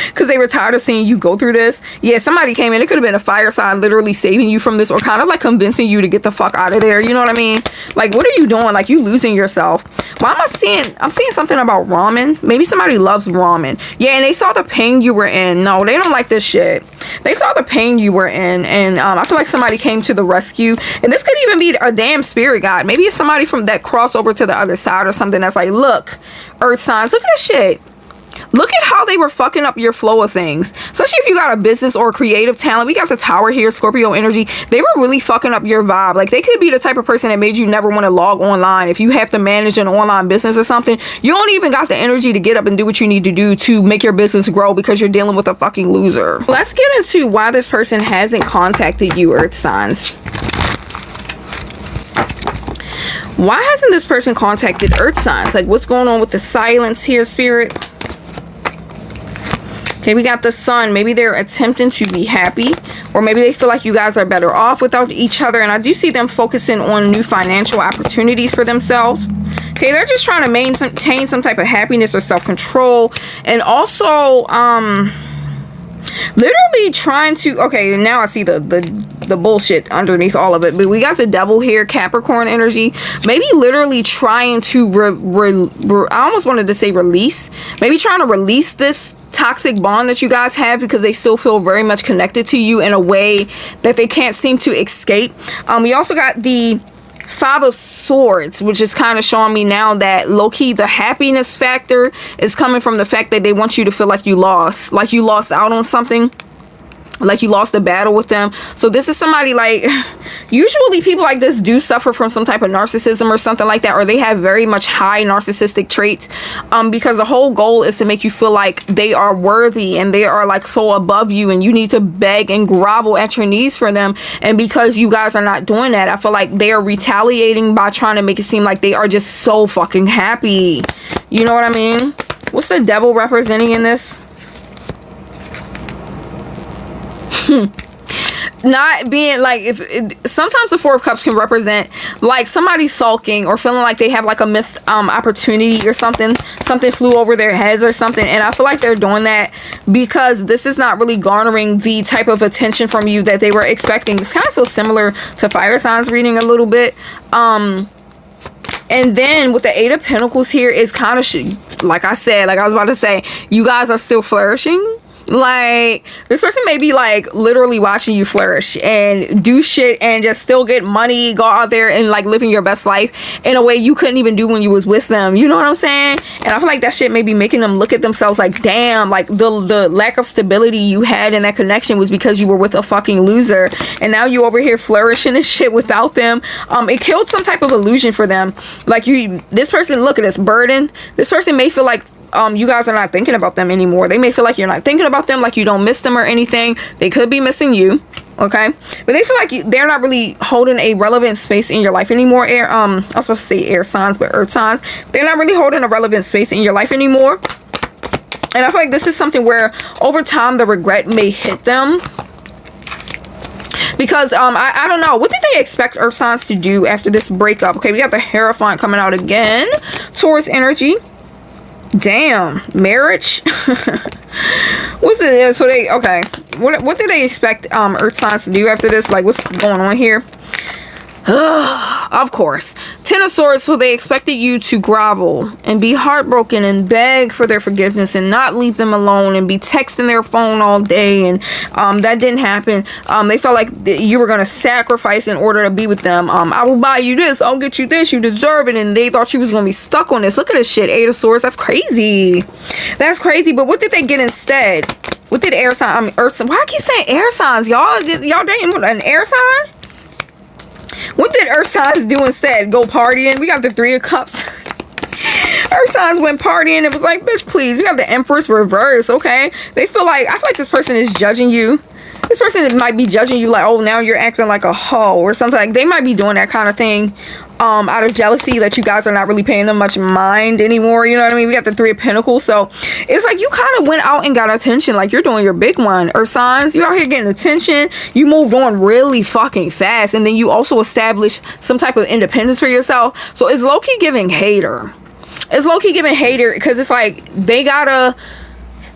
because they were tired of seeing you go through this. Yeah, somebody came in. It could have been a fire sign literally saving you from this, or kind of like convincing you to get the fuck out of there. You know what I mean? Like, what are you doing? Like, you losing yourself. Why am I seeing? I'm seeing something about ramen. Maybe somebody loves ramen. Yeah, and they saw the pain you were in. No, they don't like this shit. They saw the pain you were in, and I feel like somebody came to the rescue. And this could even be a damn spirit guide. Maybe it's somebody from that crossover to the other side or something that's like, look, earth signs, look at this shit. Look at how they were fucking up your flow of things. Especially if you got a business or creative talent. We got the Tower here, Scorpio energy. They were really fucking up your vibe. Like, they could be the type of person that made you never want to log online. If you have to manage an online business or something, you don't even got the energy to get up and do what you need to do to make your business grow, because you're dealing with a fucking loser. Let's get into why this person hasn't contacted you, earth signs. Why hasn't this person contacted earth signs? Like, what's going on with the silence here, spirit? Okay, we got the Sun. Maybe they're attempting to be happy, or maybe they feel like you guys are better off without each other. And I do see them focusing on new financial opportunities for themselves. Okay, they're just trying to maintain some type of happiness or self-control. And also, literally trying to, okay, now I see the bullshit underneath all of it, but we got the Devil here, Capricorn energy. Maybe literally trying to I almost wanted to say release, maybe trying to release this toxic bond that you guys have, because they still feel very much connected to you in a way that they can't seem to escape. We also got the Five of Swords, which is kind of showing me now that low-key the happiness factor is coming from the fact that they want you to feel like you lost out on something. like you lost a battle with them. So this is somebody, like, usually people like this do suffer from some type of narcissism or something like that, or they have very much high narcissistic traits, because the whole goal is to make you feel like they are worthy and they are like so above you, and you need to beg and grovel at your knees for them. And because you guys are not doing that, I feel like they are retaliating by trying to make it seem like they are just so fucking happy. You know what I mean? What's the devil representing in this? Not being like, sometimes the Four of Cups can represent like somebody sulking or feeling like they have like a missed opportunity or something flew over their heads or something. And I feel like they're doing that because this is not really garnering the type of attention from you that they were expecting. This kind of feels similar to fire signs reading a little bit. And then with the Eight of Pentacles here, is kind of like I said, like I was about to say, you guys are still flourishing. Like, this person may be like literally watching you flourish and do shit and just still get money, go out there and like living your best life in a way you couldn't even do when you was with them. You know what I'm saying? And I feel like that shit may be making them look at themselves like, damn, like the lack of stability you had in that connection was because you were with a fucking loser, and now you over here flourishing and shit without them. It killed some type of illusion for them. Like, this person, look at this burden. This person may feel like you guys are not thinking about them anymore. They may feel like you're not thinking about them, like you don't miss them or anything. They could be missing you, okay? But they feel like they're not really holding a relevant space in your life anymore. I was supposed to say air signs, but earth signs. They're not really holding a relevant space in your life anymore. And I feel like this is something where over time the regret may hit them. Because I don't know, what did they expect earth signs to do after this breakup? Okay, we got the Hierophant coming out again. Taurus energy. Damn, marriage. What's it? So they, okay, what did they expect earth signs to do after this? Like, what's going on here? Of course, Ten of Swords. So they expected you to grovel and be heartbroken and beg for their forgiveness and not leave them alone and be texting their phone all day, and that didn't happen. They felt like you were going to sacrifice in order to be with them. I will buy you this, I'll get you this, you deserve it. And they thought you was going to be stuck on this. Look at this shit, Eight of Swords. That's crazy. That's crazy. But what did they get instead? What did air sign, earth sign, why I keep saying air signs, y'all dating an air sign? What did earth signs do instead? Go partying? We got the Three of Cups. Earth signs went partying. It was like, bitch, please. We got the Empress reverse, okay? They feel like, I feel like this person is judging you. This person might be judging you like, oh, now you're acting like a hoe or something. Like, they might be doing that kind of thing out of jealousy that you guys are not really paying them much mind anymore. You know what I mean? We got the Three of Pentacles. So it's like you kind of went out and got attention. Like, you're doing your big one. Earth signs, you're out here getting attention. You moved on really fucking fast. And then you also established some type of independence for yourself. So it's low-key giving hater. It's low-key giving hater because it's like they gotta...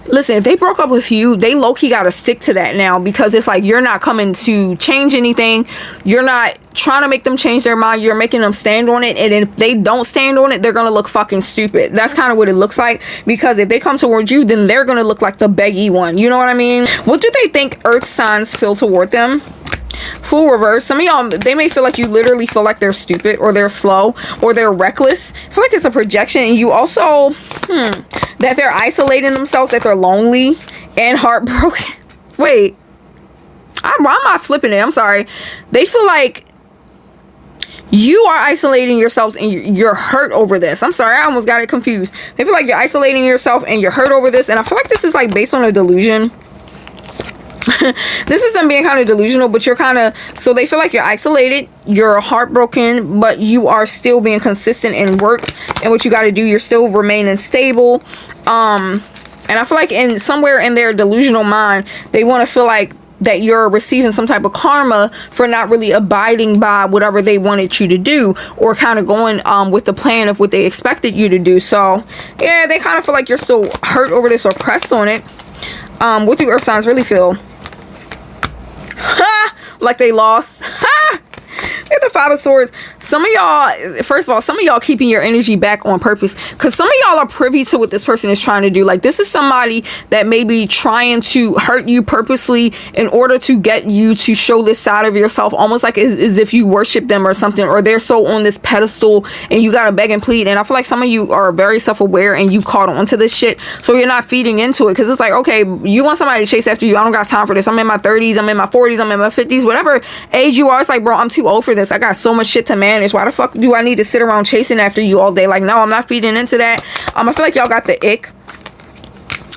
Listen, if they broke up with you, they low-key gotta stick to that now, because it's like you're not coming to change anything. You're not trying to make them change their mind. You're making them stand on it, and if they don't stand on it, they're gonna look fucking stupid. That's kind of what it looks like, because if they come towards you, then they're gonna look like the beggy one. You know what I mean? What do they think earth signs feel toward them? Full reverse. Some of y'all, they may feel like you literally feel like they're stupid or they're slow or they're reckless. I feel like it's a projection. And you also that they're isolating themselves, that they're lonely and heartbroken. Wait, I'm not flipping it. I'm sorry. They feel like you are isolating yourselves and you're hurt over this. I'm sorry, I almost got it confused. They feel like you're isolating yourself and you're hurt over this. And I feel like this is like based on a delusion. This is them being kind of delusional, but you're kind of, so they feel like you're isolated, you're heartbroken, but you are still being consistent in work and what you got to do. You're still remaining stable. And I feel like in somewhere in their delusional mind, they want to feel like that you're receiving some type of karma for not really abiding by whatever they wanted you to do, or kind of going with the plan of what they expected you to do. So yeah, they kind of feel like you're still hurt over this or pressed on it. What do earth signs really feel? Like they lost. At the Five of Swords. some of y'all, first of all, some of y'all keeping your energy back on purpose, because some of y'all are privy to what this person is trying to do. Like, this is somebody that may be trying to hurt you purposely in order to get you to show this side of yourself, almost like as if you worship them or something, or they're so on this pedestal and you gotta beg and plead. And I feel like some of you are very self-aware and you caught on to this shit, so you're not feeding into it, because it's like, okay, you want somebody to chase after you. I don't got time for this. I'm in my 30s, I'm in my 40s, I'm in my 50s, whatever age you are. It's like, bro, I'm too old for this. I got so much shit to manage. Why the fuck do I need to sit around chasing after you all day? Like, no, I'm not feeding into that. I feel like y'all got the ick.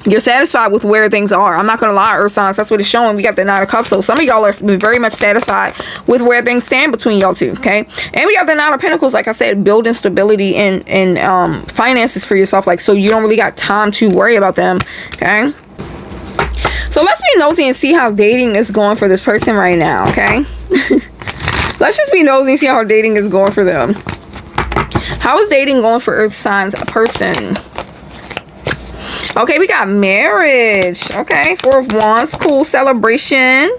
You're satisfied with where things are. I'm not gonna lie, earth signs, that's what it's showing. We got the Nine of Cups, so some of y'all are very much satisfied with where things stand between y'all two, okay? And we got the Nine of Pentacles, like I said, building stability and finances for yourself, like, so you don't really got time to worry about them, okay? So let's be nosy and see how dating is going for this person right now, okay? Let's just be nosy and see how dating is going for them. How is dating going for earth signs a person? Okay, we got marriage. Okay, Four of Wands, cool celebration.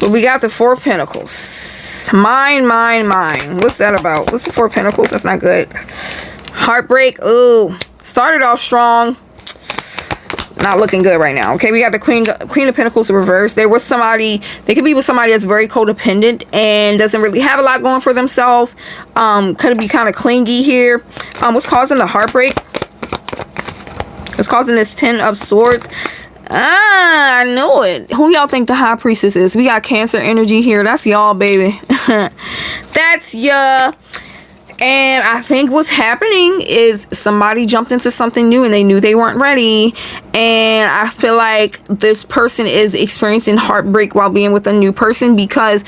But we got the Four of Pentacles. Mine. What's that about? What's the Four of Pentacles? That's not good. Heartbreak. Ooh, started off strong. Not looking good right now. Okay, we got the Queen of Pentacles reversed. They could be with somebody that's very codependent and doesn't really have a lot going for themselves. Could be kind of clingy here. What's causing the heartbreak? It's causing this Ten of Swords. I know it. Who y'all think the High Priestess is? We got Cancer energy here. That's y'all, baby. That's ya. And I think what's happening is somebody jumped into something new and they knew they weren't ready. And I feel like this person is experiencing heartbreak while being with a new person, because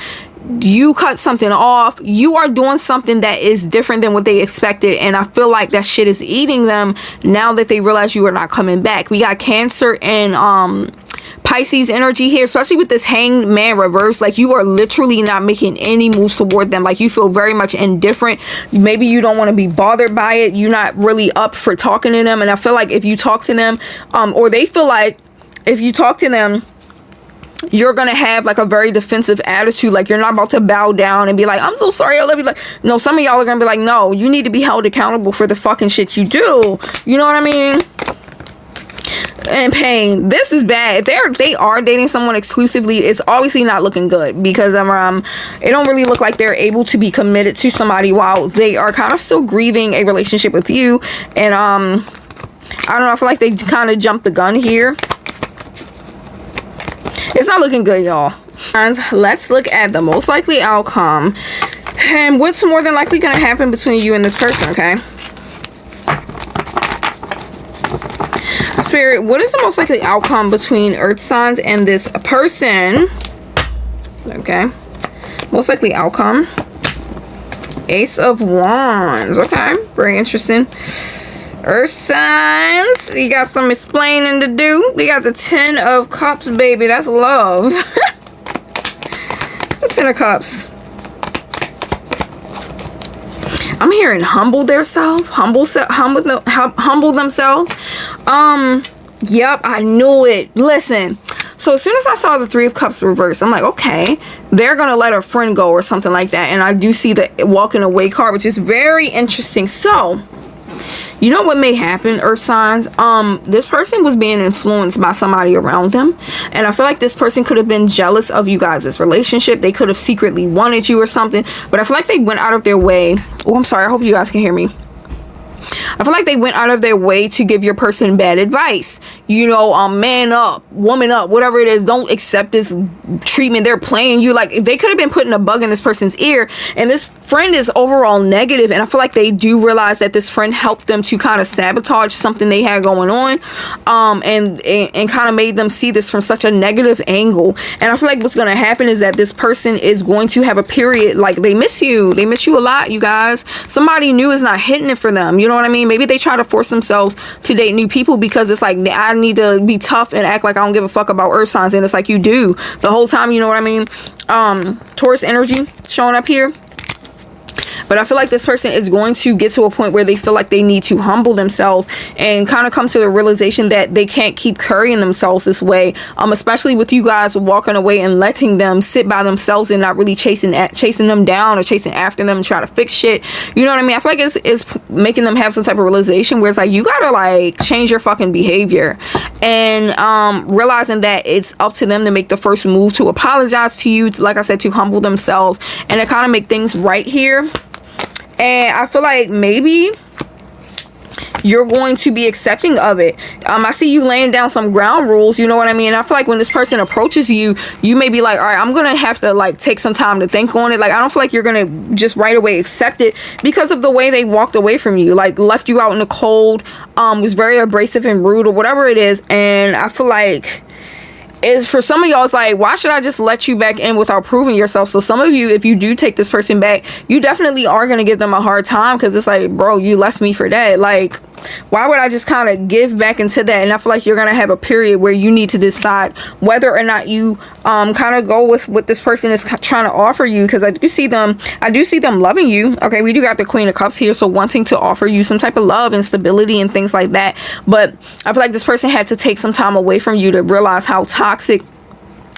you cut something off. You are doing something that is different than what they expected, and I feel like that shit is eating them now that they realize you are not coming back. We got Cancer and Pisces energy here, especially with this Hanged Man reverse. Like, you are literally not making any moves toward them. Like, you feel very much indifferent. Maybe you don't want to be bothered by it. You're not really up for talking to them. And I feel like if you talk to them, or they feel like if you talk to them, you're gonna have like a very defensive attitude. Like, you're not about to bow down and be like, I'm so sorry, I love you. Like, no, some of y'all are gonna be like, no, you need to be held accountable for the fucking shit you do. You know what I mean? And pain, this is bad. If they are dating someone exclusively, it's obviously not looking good, because it don't really look like they're able to be committed to somebody while they are kind of still grieving a relationship with you. And I don't know, I feel like they kind of jumped the gun here. It's not looking good, y'all. Let's look at the most likely outcome and what's more than likely going to happen between you and this person, okay? Spirit, what is the most likely outcome between earth signs and this person? Okay. Most likely outcome. Ace of Wands. Okay. Very interesting. Earth signs, you got some explaining to do. We got the Ten of Cups, baby. That's love. It's the Ten of Cups. I'm hearing humble themselves. Humble themselves. Yep, I knew it. Listen. So as soon as I saw the Three of Cups reverse, I'm like, okay, they're going to let a friend go or something like that. And I do see the walking away card, which is very interesting. So, you know what may happen, earth signs? This person was being influenced by somebody around them. And I feel like this person could have been jealous of you guys' relationship. They could have secretly wanted you or something. But I feel like they went out of their way. Oh, I'm sorry. I hope you guys can hear me. I feel like they went out of their way to give your person bad advice. You know, man up, woman up, whatever it is. Don't accept this treatment. They're playing you. Like, they could have been putting a bug in this person's ear. And this friend is overall negative. And I feel like they do realize that this friend helped them to kind of sabotage something they had going on. And kind of made them see this from such a negative angle. And I feel like what's going to happen is that this person is going to have a period. Like, they miss you. They miss you a lot, you guys. Somebody new is not hitting it for them. You know what I mean? Maybe they try to force themselves to date new people because it's like, I need to be tough and act like I don't give a fuck about earth signs. And it's like, you do the whole time. You know what I mean? Taurus energy showing up here. But I feel like this person is going to get to a point where they feel like they need to humble themselves and kind of come to the realization that they can't keep carrying themselves this way, especially with you guys walking away and letting them sit by themselves and not really chasing them down or chasing after them and try to fix shit. You know what I mean? I feel like it's making them have some type of realization where it's like, you gotta like change your fucking behavior, and realizing that it's up to them to make the first move to apologize to you, like I said, to humble themselves and to kind of make things right here. And I feel like maybe you're going to be accepting of it. I see you laying down some ground rules, you know what I mean? I feel like when this person approaches you, you may be like, all right, I'm gonna have to like take some time to think on it. Like, I don't feel like you're gonna just right away accept it because of the way they walked away from you, like left you out in the cold, was very abrasive and rude or whatever it is. And I feel like is for some of y'all, it's like, why should I just let you back in without proving yourself? So some of you, if you do take this person back, you definitely are going to give them a hard time, because it's like, bro, you left me for that. Like, why would I just kind of give back into that? And I feel like you're going to have a period where you need to decide whether or not you kind of go with what this person is trying to offer you, because I do see them loving you. Okay, we do got the Queen of Cups here, so wanting to offer you some type of love and stability and things like that. But I feel like this person had to take some time away from you to realize how toxic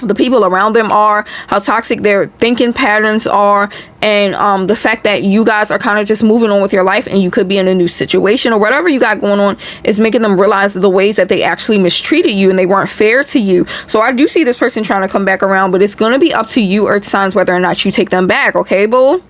the people around them are, how toxic their thinking patterns are, and the fact that you guys are kind of just moving on with your life, and you could be in a new situation or whatever you got going on is making them realize the ways that they actually mistreated you and they weren't fair to you. So I do see this person trying to come back around, but it's going to be up to you, Earth signs, whether or not you take them back. Okay, boo?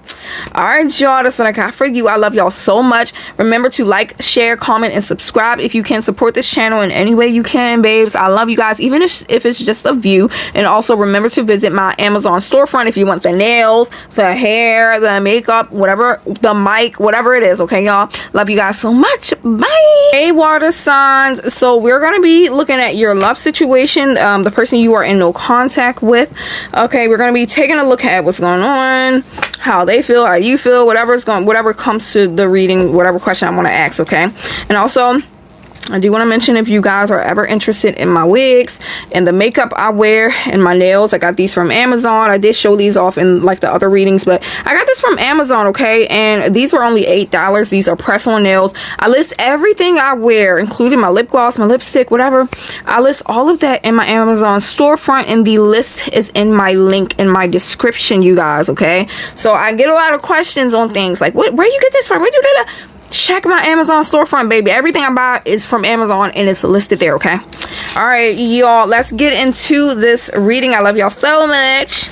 All right, y'all, that's what I got for you. I love y'all so much. Remember to like, share, comment, and subscribe if you can. Support this channel in any way you can, babes. I love you guys, even if it's just a view. And also remember to visit my Amazon storefront if you want the nails, the hair, the makeup, whatever, the mic, whatever it is. Okay, y'all, love you guys so much. Bye. Hey, water signs, so we're gonna be looking at your love situation, the person you are in no contact with. Okay, we're gonna be taking a look at what's going on, how they feel, how you feel, whatever comes to the reading, whatever question I want to ask. Okay, and also I do want to mention, if you guys are ever interested in my wigs and the makeup I wear and my nails, I got these from Amazon. I did show these off in like the other readings, but I got this from Amazon. Okay, and these were only $8. These are press-on nails. I list everything I wear, including my lip gloss, my lipstick, whatever. I list all of that in my Amazon storefront, and the list is in my link in my description, you guys. Okay, so I get a lot of questions on things like, where you get this from? Where do you do that? Check my Amazon storefront, baby. Everything I buy is from Amazon, and it's listed there. Okay, all right, y'all, let's get into this reading. I love y'all so much.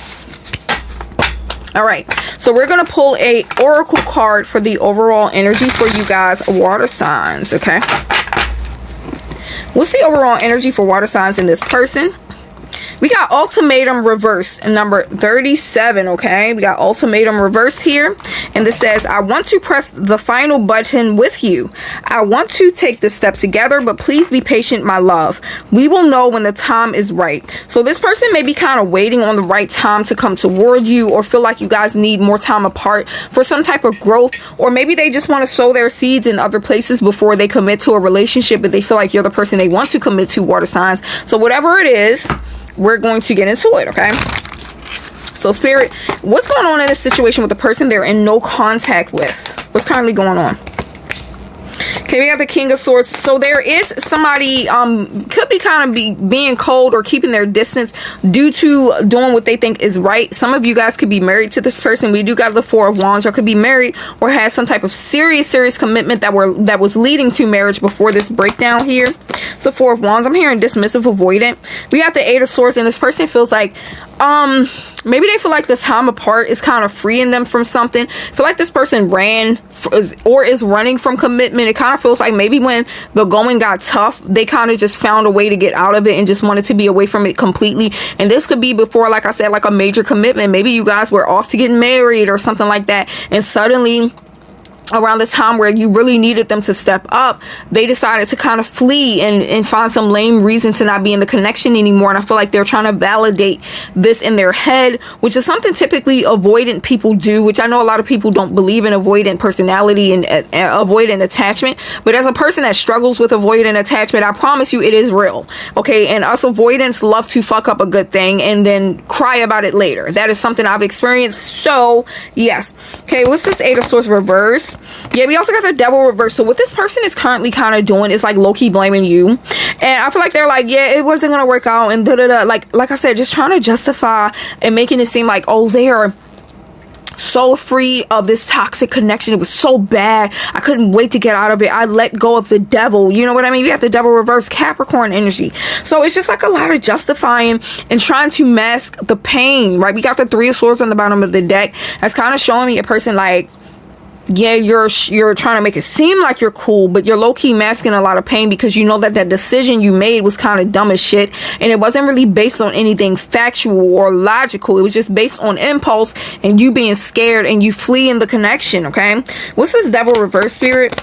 All right, so we're gonna pull a oracle card for the overall energy for you guys, water signs. Okay, what's the overall energy for water signs in this person? We got ultimatum reverse, number 37. Okay, we got ultimatum reverse here, and this says, I want to press the final button with you. I want to take this step together, but please be patient, my love. We will know when the time is right. So this person may be kind of waiting on the right time to come toward you, or feel like you guys need more time apart for some type of growth, or maybe they just want to sow their seeds in other places before they commit to a relationship, but they feel like you're the person they want to commit to, water signs. So whatever it is, we're going to get into it. Okay, so Spirit, what's going on in this situation with the person they're in no contact with? What's currently going on? Okay, we got the King of Swords. So there is somebody could be kind of being cold or keeping their distance due to doing what they think is right. Some of you guys could be married to this person. We do got the Four of Wands, or could be married or had some type of serious commitment that was leading to marriage before this breakdown here. So Four of Wands, I'm hearing dismissive, avoidant. We got the Eight of Swords, and this person feels like maybe they feel like this time apart is kind of freeing them from something. I feel like this person ran or is running from commitment. It kind of feels like maybe when the going got tough, they kind of just found a way to get out of it and just wanted to be away from it completely. And this could be before, like I said, like a major commitment. Maybe you guys were off to get married or something like that, and suddenly around the time where you really needed them to step up, they decided to kind of flee and find some lame reason to not be in the connection anymore. And I feel like they're trying to validate this in their head, which is something typically avoidant people do, which I know a lot of people don't believe in avoidant personality and avoidant attachment. But as a person that struggles with avoidant attachment, I promise you it is real. Okay. And us avoidants love to fuck up a good thing and then cry about it later. That is something I've experienced. So yes. Okay. What's this Eight of Swords reverse? Yeah, we also got the Devil reverse. So what this person is currently kind of doing is like low-key blaming you. And I feel like they're like, yeah, it wasn't gonna work out and da-da-da. Like I said, just trying to justify and making it seem like, oh, they are so free of this toxic connection. It was so bad. I couldn't wait to get out of it. I let go of the devil. You know what I mean? You have the Devil reverse, Capricorn energy. So it's just like a lot of justifying and trying to mask the pain, right? We got the Three of Swords on the bottom of the deck. That's kind of showing me a person like, yeah, you're trying to make it seem like you're cool, but you're low-key masking a lot of pain because you know that that decision you made was kind of dumb as shit, and it wasn't really based on anything factual or logical. It was just based on impulse and you being scared and you fleeing the connection. Okay, what's this Devil reverse, spirit?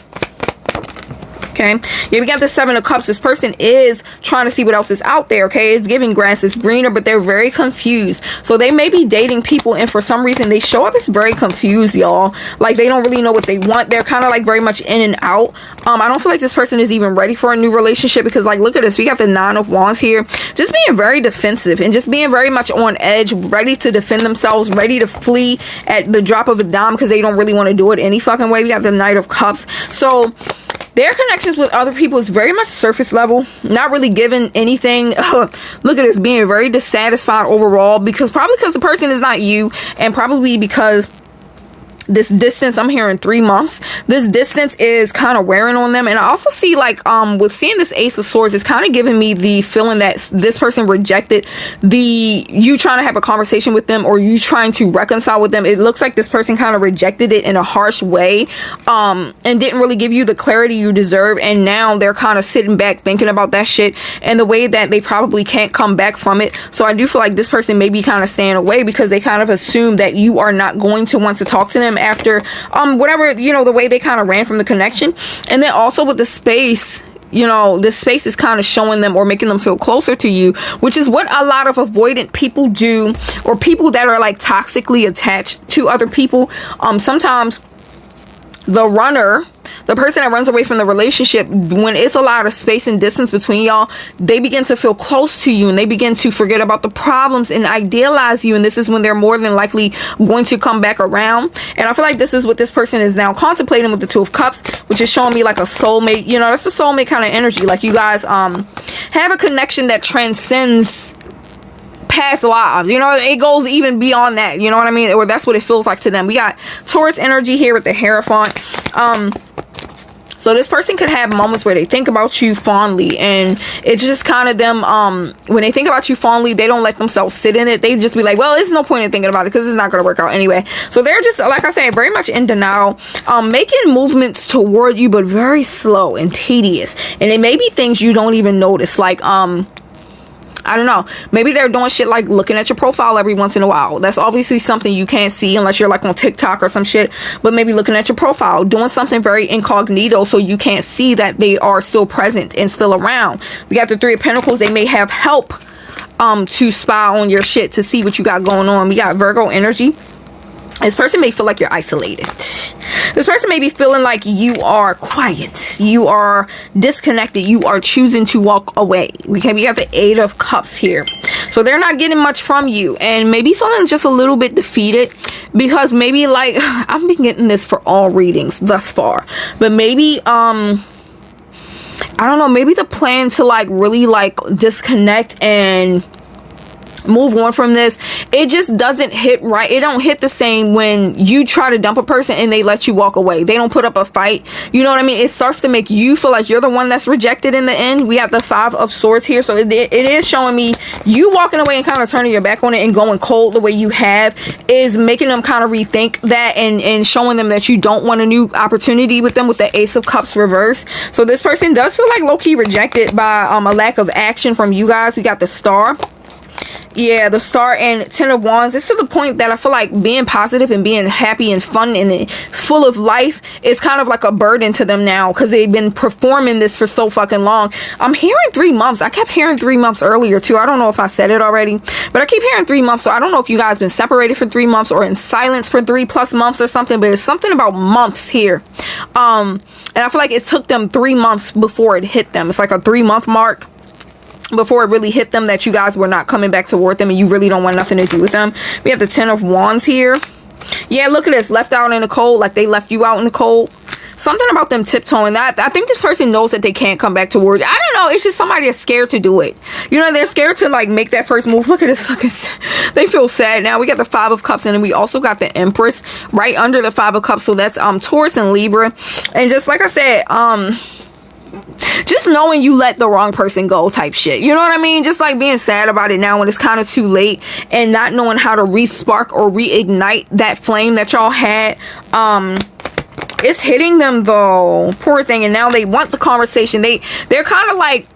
Okay, yeah, we got the Seven of Cups. This person is trying to see what else is out there. Okay, it's giving grass is greener, but they're very confused. So they may be dating people, and for some reason they show up as very confused, y'all. Like they don't really know what they want. They're kind of like very much in and out. I don't feel like this person is even ready for a new relationship because, like, look at this. We got the Nine of Wands here, just being very defensive and just being very much on edge, ready to defend themselves, ready to flee at the drop of a dime because they don't really want to do it any fucking way. We got the Knight of Cups. So their connections with other people is very much surface level, not really giving anything. Look at this, being very dissatisfied overall, probably because the person is not you, and probably because this distance, I'm hearing 3 months, this distance is kind of wearing on them. And I also see, like, with seeing this Ace of Swords, it's kind of giving me the feeling that this person rejected you trying to have a conversation with them or you trying to reconcile with them. It looks like this person kind of rejected it in a harsh way, and didn't really give you the clarity you deserve, and now they're kind of sitting back thinking about that shit and the way that they probably can't come back from it. So I do feel like this person may be kind of staying away because they kind of assume that you are not going to want to talk to them after whatever, you know, the way they kind of ran from the connection. And then also with the space, you know, this space is kind of showing them or making them feel closer to you, which is what a lot of avoidant people do, or people that are like toxically attached to other people. Sometimes the person that runs away from the relationship, when it's a lot of space and distance between y'all, they begin to feel close to you and they begin to forget about the problems and idealize you. And this is when they're more than likely going to come back around. And I feel like this is what this person is now contemplating with the Two of Cups, which is showing me like a soulmate. You know, that's a soulmate kind of energy. Like you guys have a connection that transcends past lives, you know, it goes even beyond that, you know what I mean, or that's what it feels like to them. We got Taurus energy here with the Hierophant. So this person could have moments where they think about you fondly, and it's just kind of them, when they think about you fondly, they don't let themselves sit in it. They just be like, well, there's no point in thinking about it because it's not going to work out anyway. So they're just, like I said, very much in denial, making movements toward you, but very slow and tedious. And it may be things you don't even notice, like, I don't know, maybe they're doing shit like looking at your profile every once in a while. That's obviously something you can't see unless you're like on TikTok or some shit, but maybe looking at your profile, doing something very incognito so you can't see that they are still present and still around. We got the Three of Pentacles. They may have help to spy on your shit to see what you got going on. We got Virgo energy. This person may feel like you're isolated. This person may be feeling like you are quiet, you are disconnected, you are choosing to walk away. We got the Eight of Cups here. So they're not getting much from you, and maybe feeling just a little bit defeated because maybe, like, I've been getting this for all readings thus far, but maybe I don't know, maybe the plan to like really like disconnect and move on from this, it just doesn't hit right. It don't hit the same when you try to dump a person and they let you walk away. They don't put up a fight, you know what I mean? It starts to make you feel like you're the one that's rejected in the end. We have the Five of Swords here, so it is showing me you walking away and kind of turning your back on it and going cold the way you have is making them kind of rethink that, and showing them that you don't want a new opportunity with them with the Ace of Cups reverse. So this person does feel like low-key rejected by a lack of action from you guys. We got the Star. Yeah, the Star and Ten of Wands. It's to the point that I feel like being positive and being happy and fun and full of life is kind of like a burden to them now, because they've been performing this for so fucking long. I'm hearing 3 months. I kept hearing 3 months earlier too. I don't know if I said it already, but I keep hearing 3 months. So I don't know if you guys been separated for 3 months or in silence for 3+ months or something, but it's something about months here. And I feel like it took them 3 months before it hit them. It's like a 3-month mark before it really hit them that you guys were not coming back toward them and you really don't want nothing to do with them. We have the Ten of Wands here. Yeah, look at this. Left out in the cold, like they left you out in the cold. Something about them tiptoeing. That I think this person knows that they can't come back towards. I don't know. It's just somebody that's scared to do it. You know, they're scared to like make that first move. Look at this. Look at, they feel sad now. We got the Five of Cups, and then we also got the Empress right under the Five of Cups. So that's Taurus and Libra. And just like I said, just knowing you let the wrong person go type shit. You know what I mean? Just like being sad about it now when it's kind of too late, and not knowing how to re-spark or reignite that flame that y'all had. It's hitting them though, poor thing. And now they want the conversation. They're kind of like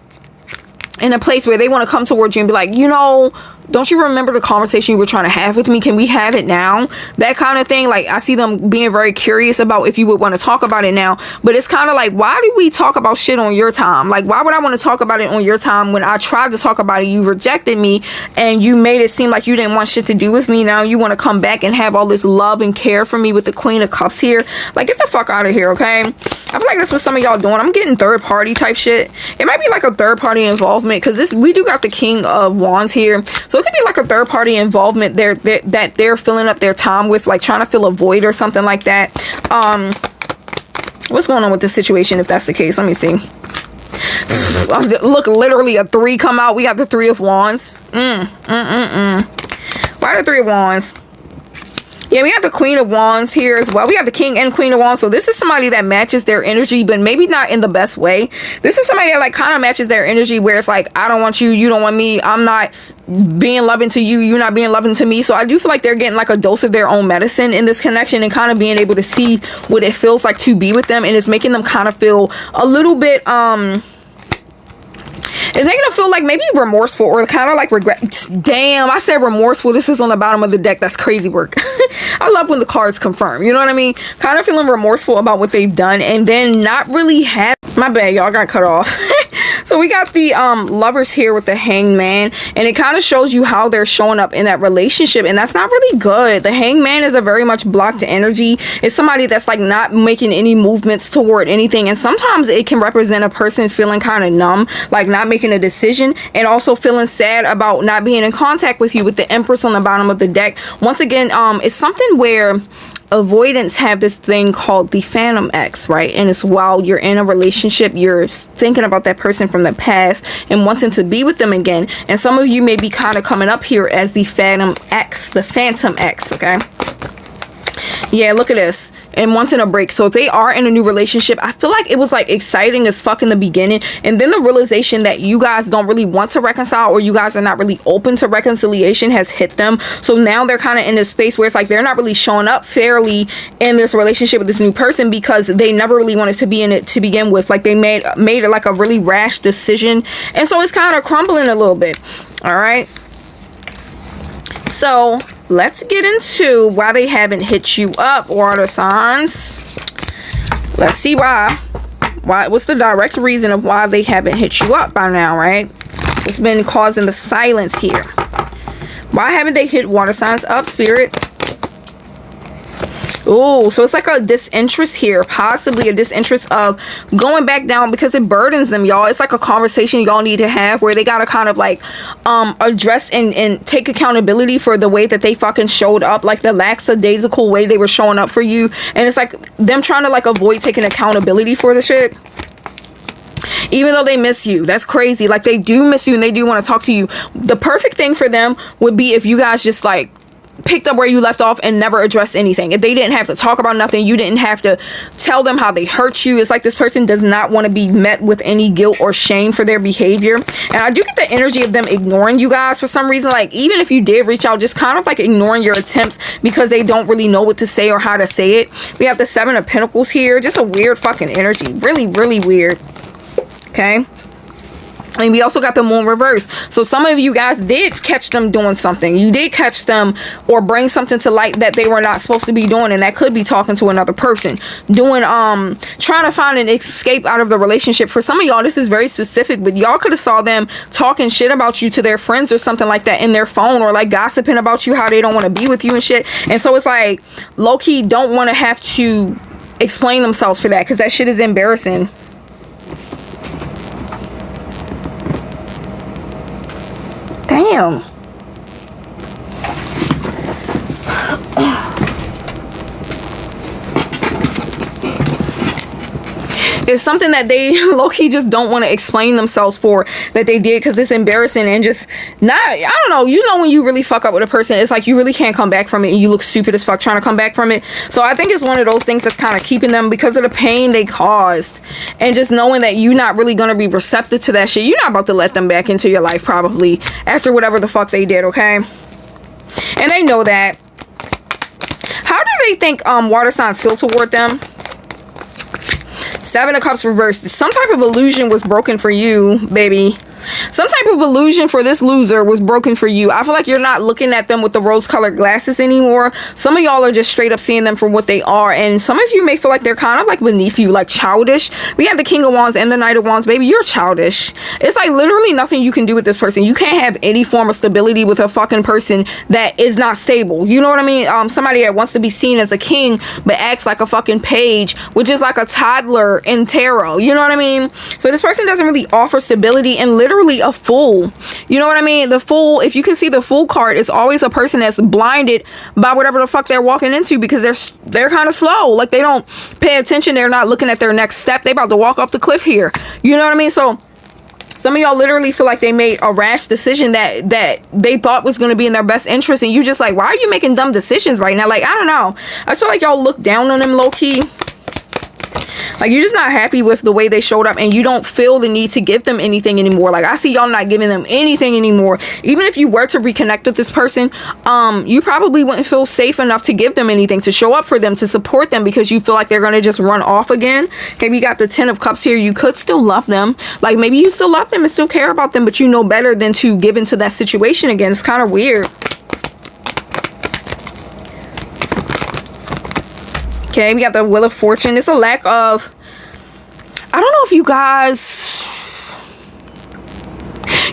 in a place where they want to come towards you and be like, you know, don't you remember the conversation you were trying to have with me? Can we have it now? That kind of thing. Like, I see them being very curious about if you would want to talk about it now. But it's kind of like, why do we talk about shit on your time? Like, why would I want to talk about it on your time when I tried to talk about it? You rejected me and you made it seem like you didn't want shit to do with me. Now you want to come back and have all this love and care for me with the Queen of Cups here. Like, get the fuck out of here, okay? I feel like that's what some of y'all doing. I'm getting third party type shit. It might be like a third party involvement, because we do got the King of Wands here. So it could be like a third party involvement that they're filling up their time with, like trying to fill a void or something like that. What's going on with this situation if that's the case? Let me see. Look, literally a 3 come out. We got the Three of Wands. Why the Three of Wands? Yeah, we got the Queen of Wands here as well. We got the King and Queen of Wands. So this is somebody that matches their energy, but maybe not in the best way. This is somebody that like kind of matches their energy, where it's like, I don't want you, you don't want me. I'm not being loving to you, you're not being loving to me. So I do feel like they're getting like a dose of their own medicine in this connection, and kind of being able to see what it feels like to be with them. And it's making them kind of feel a little bit it's making them feel like maybe remorseful, or kind of like regret. Damn, I said remorseful. This is on the bottom of the deck. That's crazy work. I love when the cards confirm. You know what I mean? Kind of feeling remorseful about what they've done, and then not really have. My bad, y'all got cut off. So we got the Lovers here with the Hanged Man, and it kind of shows you how they're showing up in that relationship, and that's not really good. The Hanged Man is a very much blocked energy. It's somebody that's like not making any movements toward anything, and sometimes it can represent a person feeling kind of numb, like not making a decision, and also feeling sad about not being in contact with you, with the Empress on the bottom of the deck. Once again, it's something where avoidance have this thing called the Phantom X, right? And it's while you're in a relationship, you're thinking about that person from the past and wanting to be with them again. And some of you may be kind of coming up here as the Phantom X, okay? Yeah, look at this. And wanting a break. So if they are in a new relationship, I feel like it was like exciting as fuck in the beginning, and then the realization that you guys don't really want to reconcile, or you guys are not really open to reconciliation, has hit them. So now they're kind of in this space where it's like they're not really showing up fairly in this relationship with this new person, because they never really wanted to be in it to begin with. Like they made it like a really rash decision, and so it's kind of crumbling a little bit. All right, so let's get into why they haven't hit you up, water signs. Let's see why. What's the direct reason of why they haven't hit you up by now, right? It's been causing the silence here. Why haven't they hit water signs up, Spirit? Oh, so it's like a disinterest here, possibly a disinterest of going back down, because it burdens them, y'all. It's like a conversation y'all need to have where they gotta kind of like address and take accountability for the way that they fucking showed up, like the lackadaisical way they were showing up for you. And it's like them trying to like avoid taking accountability for the shit, even though they miss you. That's crazy. Like they do miss you and they do want to talk to you. The perfect thing for them would be if you guys just like picked up where you left off and never addressed anything. If they didn't have to talk about nothing, you didn't have to tell them how they hurt you. It's like this person does not want to be met with any guilt or shame for their behavior. And I do get the energy of them ignoring you guys for some reason. Like even if you did reach out, just kind of like ignoring your attempts because they don't really know what to say or how to say it. We have the Seven of Pentacles here. Just a weird fucking energy. Really, really weird. Okay. And we also got the moon reverse. So some of you guys did catch them doing something. You did catch them or bring something to light that they were not supposed to be doing. And that could be talking to another person. Doing, trying to find an escape out of the relationship. For some of y'all, this is very specific. But y'all could have saw them talking shit about you to their friends or something like that in their phone. Or like gossiping about you, how they don't want to be with you and shit. And so it's like, low-key don't want to have to explain themselves for that. Because that shit is embarrassing. Damn. It's something that they low-key just don't want to explain themselves for that they did because it's embarrassing and just not, I don't know, you know when you really fuck up with a person, it's like you really can't come back from it and you look stupid as fuck trying to come back from it. So I think it's one of those things that's kind of keeping them because of the pain they caused and just knowing that you're not really going to be receptive to that shit. You're not about to let them back into your life probably after whatever the fuck they did, okay? And they know that. How do they think water signs feel toward them? Seven of Cups reversed. Some type of illusion was broken for you, baby. Some type of illusion for this loser was broken for you. I feel like you're not looking at them with the rose-colored glasses anymore. Some of y'all are just straight up seeing them for what they are. And some of you may feel like they're kind of like beneath you, like childish. We have the King of Wands and the Knight of Wands. Baby, you're childish. It's like literally nothing you can do with this person. You can't have any form of stability with a fucking person that is not stable. You know what I mean? Somebody that wants to be seen as a king but acts like a fucking page, which is like a toddler in tarot. You know what I mean? So this person doesn't really offer stability and literally a fool. You know what I mean? The fool, if you can see the fool card, is always a person that's blinded by whatever the fuck they're walking into because they're kind of slow. Like they don't pay attention. They're not looking at their next step. They about to walk off the cliff here. You know what I mean? So some of y'all literally feel like they made a rash decision that they thought was going to be in their best interest. And you just like, why are you making dumb decisions right now? Like, I don't know. I feel like y'all look down on them low key. Like you're just not happy with the way they showed up and you don't feel the need to give them anything anymore. Like I see y'all not giving them anything anymore. Even if you were to reconnect with this person, you probably wouldn't feel safe enough to give them anything, to show up for them, to support them because you feel like they're going to just run off again. Okay, we got the 10 of Cups here. You could still love them. Like maybe you still love them and still care about them, but you know better than to give into that situation again. It's kind of weird. Okay, we got the Wheel of Fortune. It's a lack of, I don't know if you guys,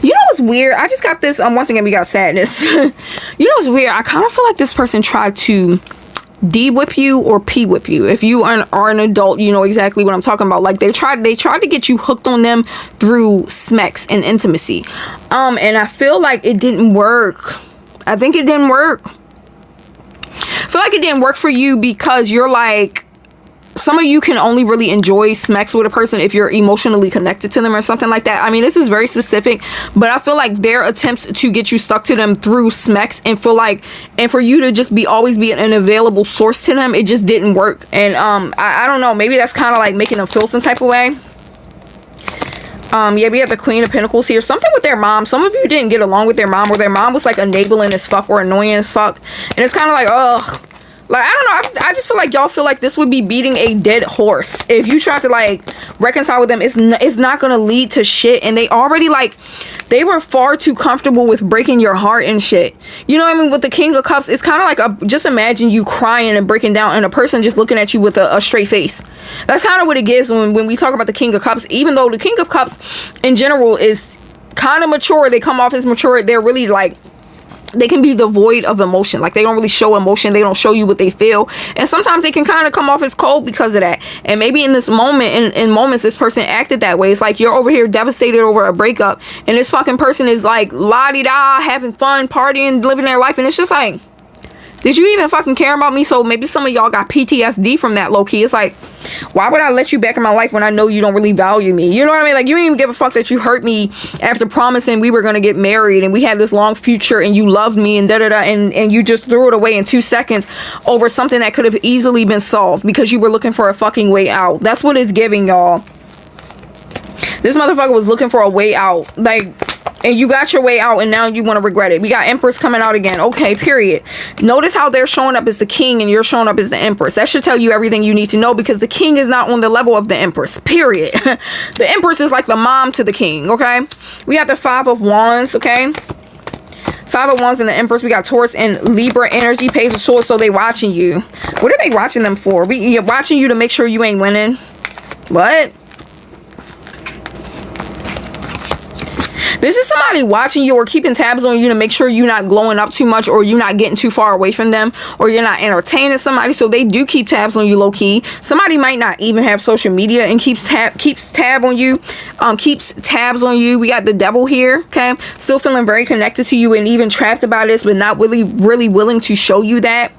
you know what's weird? I just got this, once again, we got sadness. You know what's weird? I kind of feel like this person tried to D-whip you or P-whip you. If you are an adult, you know exactly what I'm talking about. Like they tried to get you hooked on them through sex and intimacy. And I feel like it didn't work. I think it didn't work. I feel like it didn't work for you because you're like, some of you can only really enjoy sex with a person if you're emotionally connected to them or something like that. I mean, this is very specific, but I feel like their attempts to get you stuck to them through sex and feel like, and for you to just always be an available source to them, it just didn't work. And I don't know, maybe that's kind of like making them feel some type of way. Yeah, we have the Queen of Pentacles here. Something with their mom. Some of you didn't get along with their mom, or their mom was like enabling as fuck or annoying as fuck. And it's kind of like, ugh. Like, I don't know. I just feel like y'all feel like this would be beating a dead horse. If you try to like reconcile with them, it's not going to lead to shit. And they already like, they were far too comfortable with breaking your heart and shit. You know what I mean? With the King of Cups, it's kind of like just imagine you crying and breaking down and a person just looking at you with a straight face. That's kind of what it gives when we talk about the King of Cups. Even though the King of Cups in general is kind of mature, they come off as mature. They're really like, they can be devoid of emotion. Like they don't really show emotion. They don't show you what they feel. And sometimes they can kind of come off as cold because of that. And maybe in this moment, in moments, this person acted that way. It's like you're over here devastated over a breakup. And this fucking person is like la-di-da, having fun, partying, living their life. And it's just like, did you even fucking care about me? So maybe some of y'all got PTSD from that low key. It's like, why would I let you back in my life when I know you don't really value me? You know what I mean? Like, you didn't even give a fuck that you hurt me after promising we were going to get married and we had this long future and you loved me and da-da-da, and you just threw it away in 2 seconds over something that could have easily been solved because you were looking for a fucking way out. That's what it's giving, y'all. This motherfucker was looking for a way out. Like, and you got your way out, and now you want to regret it. We got Empress coming out again. Okay, period. Notice how they're showing up as the king and you're showing up as the Empress. That should tell you everything you need to know, because the king is not on the level of the Empress, period. The Empress is like the mom to the king, okay? We got the Five of Wands, okay? Five of Wands and the Empress. We got Taurus and Libra energy. Page of Swords. So they watching you. What are they watching them for? We watching you to make sure you ain't winning. What? This is somebody watching you or keeping tabs on you to make sure you're not glowing up too much, or you're not getting too far away from them, or you're not entertaining somebody. So they do keep tabs on you low key. Somebody might not even have social media and keeps tabs on you. We got the Devil here, okay? Still feeling very connected to you and even trapped about this, but not really willing to show you that.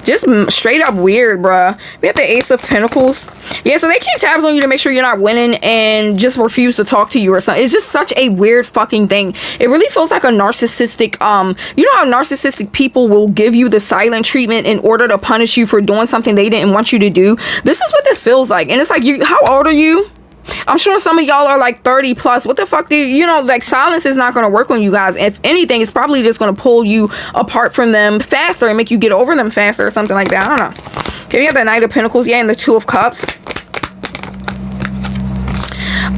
Just straight up weird, bruh. We have the Ace of Pentacles. Yeah, so they keep tabs on you to make sure you're not winning and just refuse to talk to you or something. It's just such a weird fucking thing. It really feels like a narcissistic, you know how narcissistic people will give you the silent treatment in order to punish you for doing something they didn't want you to do? This is what this feels like. And it's like, how old are you? I'm sure some of y'all are like 30 plus. What the fuck do you know, like silence is not going to work on you guys. If anything, it's probably just going to pull you apart from them faster and make you get over them faster or something like that. I don't know. Okay, we have the Knight of Pentacles, yeah, and the Two of Cups.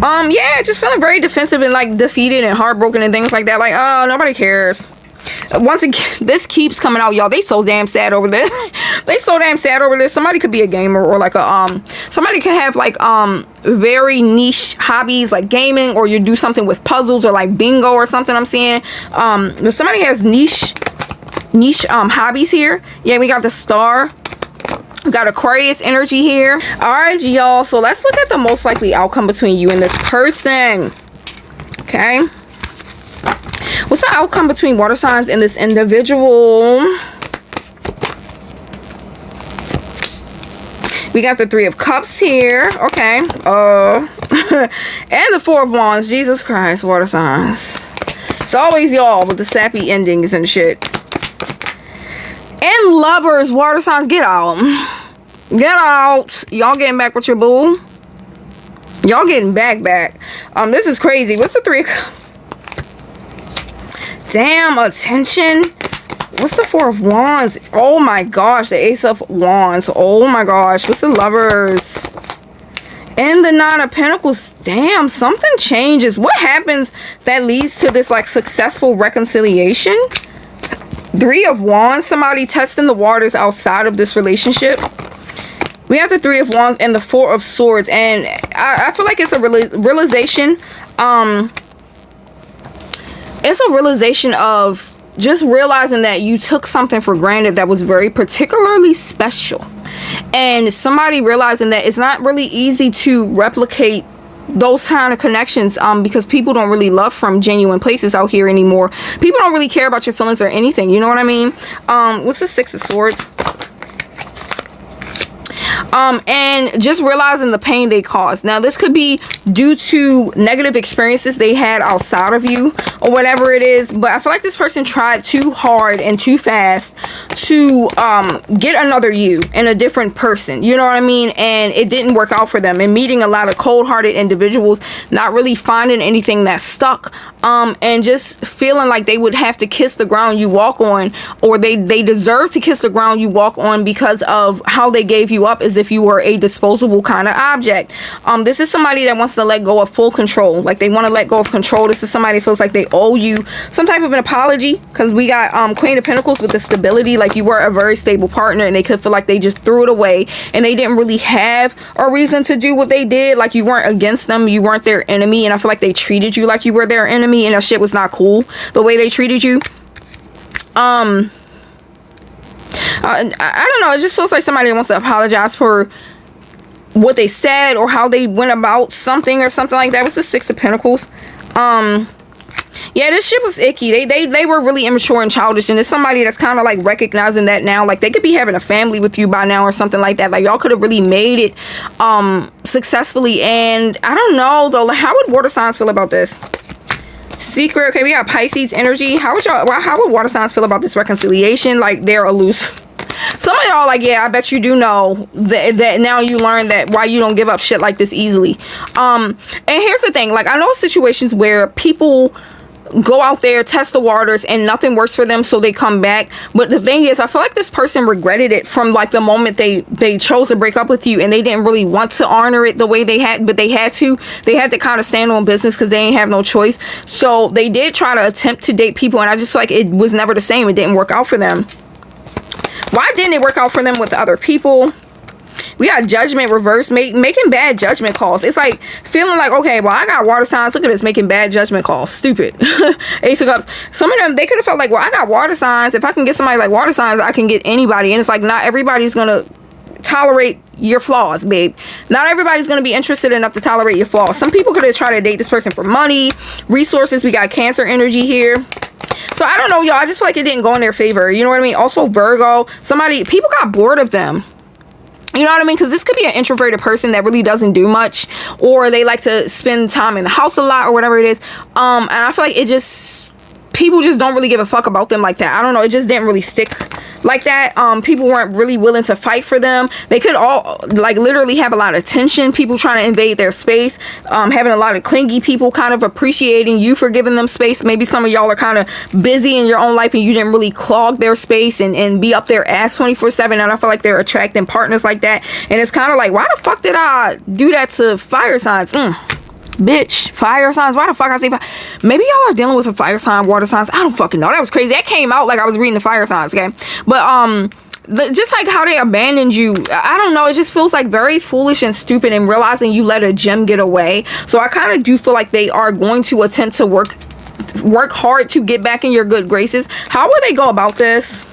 Yeah, just feeling very defensive and like defeated and heartbroken and things like that. Like, oh, nobody cares. Once again, this keeps coming out, y'all. They so damn sad over this. They so damn sad over this. Somebody could be a gamer, or like a somebody could have like very niche hobbies like gaming, or you do something with puzzles or like bingo or something. I'm seeing but somebody has niche hobbies here. Yeah, we got the Star. We got Aquarius energy here. All right, y'all, so let's look at the most likely outcome between you and this person. Okay, what's the outcome between water signs and this individual? We got the Three of Cups here. Okay. And the Four of Wands. Jesus Christ, water signs. It's always y'all with the sappy endings and shit. And Lovers, water signs, get out. Get out. Y'all getting back with your boo. Y'all getting back. This is crazy. What's the Three of Cups? Damn, attention. What's the Four of Wands? Oh my gosh, the Ace of Wands. Oh my gosh. What's the Lovers? And the Nine of Pentacles. Damn, something changes. What happens that leads to this like successful reconciliation? Three of Wands. Somebody testing the waters outside of this relationship. We have the Three of Wands and the Four of Swords. And I feel like it's a realization. It's a realization of just realizing that you took something for granted that was very particularly special, and somebody realizing that it's not really easy to replicate those kind of connections, because people don't really love from genuine places out here anymore. People don't really care about your feelings or anything, you know what I mean? What's the Six of Swords? And just realizing the pain they caused. Now, this could be due to negative experiences they had outside of you or whatever it is, but I feel like this person tried too hard and too fast to get another you and a different person, you know what I mean? And it didn't work out for them, and meeting a lot of cold-hearted individuals, not really finding anything that stuck, and just feeling like they would have to kiss the ground you walk on, or they deserve to kiss the ground you walk on because of how they gave you up, as if you were a disposable kind of object. This is somebody that wants to let go of full control. Like, they want to let go of control. This is somebody that feels like they owe you some type of an apology, because we got Queen of Pentacles with the stability. Like, you were a very stable partner, and they could feel like they just threw it away, and they didn't really have a reason to do what they did. Like, you weren't against them, you weren't their enemy, and I feel like they treated you like you were their enemy, and that shit was not cool, the way they treated you. I don't know, it just feels like somebody wants to apologize for what they said or how they went about something or something like that. What's the Six of Pentacles? Yeah, this shit was icky. They were really immature and childish, and it's somebody that's kind of like recognizing that now. Like, they could be having a family with you by now or something like that. Like, y'all could have really made it successfully. And I don't know though, like, how would water signs feel about this? Secret. Okay, we got Pisces energy. How would water signs feel about this reconciliation? Like, they're elusive. Some of y'all like, yeah, I bet you do know that now you learn that why you don't give up shit like this easily. And here's the thing, like, I know situations where people go out there, test the waters, and nothing works for them, so they come back. But the thing is, I feel like this person regretted it from like the moment they chose to break up with you, and they didn't really want to honor it the way they had, but they had to kind of stand on business because they ain't have no choice. So they did try to attempt to date people, and I just feel like it was never the same. It didn't work out for them. Why didn't it work out for them with other people? We got judgment reverse, making bad judgment calls. It's like feeling like, okay, well, I got water signs. Look at this, making bad judgment calls. Stupid. Ace of Cups. Some of them, they could have felt like, well, I got water signs. If I can get somebody like water signs, I can get anybody. And it's like, not everybody's going to tolerate your flaws, babe. Not everybody's going to be interested enough to tolerate your flaws. Some people could have tried to date this person for money, resources. We got Cancer energy here. So I don't know, y'all. I just feel like it didn't go in their favor. You know what I mean? Also, Virgo. People got bored of them. You know what I mean? Because this could be an introverted person that really doesn't do much, or they like to spend time in the house a lot, or whatever it is. And I feel like people just don't really give a fuck about them like that. I don't know. It just didn't really stick like that. People weren't really willing to fight for them. They could all like literally have a lot of tension. People trying to invade their space. Having a lot of clingy people kind of appreciating you for giving them space. Maybe some of y'all are kind of busy in your own life and you didn't really clog their space and be up their ass 24/7. And I feel like they're attracting partners like that. And it's kind of like, why the fuck did I do that to fire signs? Bitch, fire signs. Why the fuck I say fire? Maybe y'all are dealing with a fire sign, water signs. I don't fucking know. That was crazy. That came out like I was reading the fire signs, okay? But just like how they abandoned you, I don't know, it just feels like very foolish and stupid, and realizing you let a gem get away. So I kind of do feel like they are going to attempt to work hard to get back in your good graces. How will they go about this?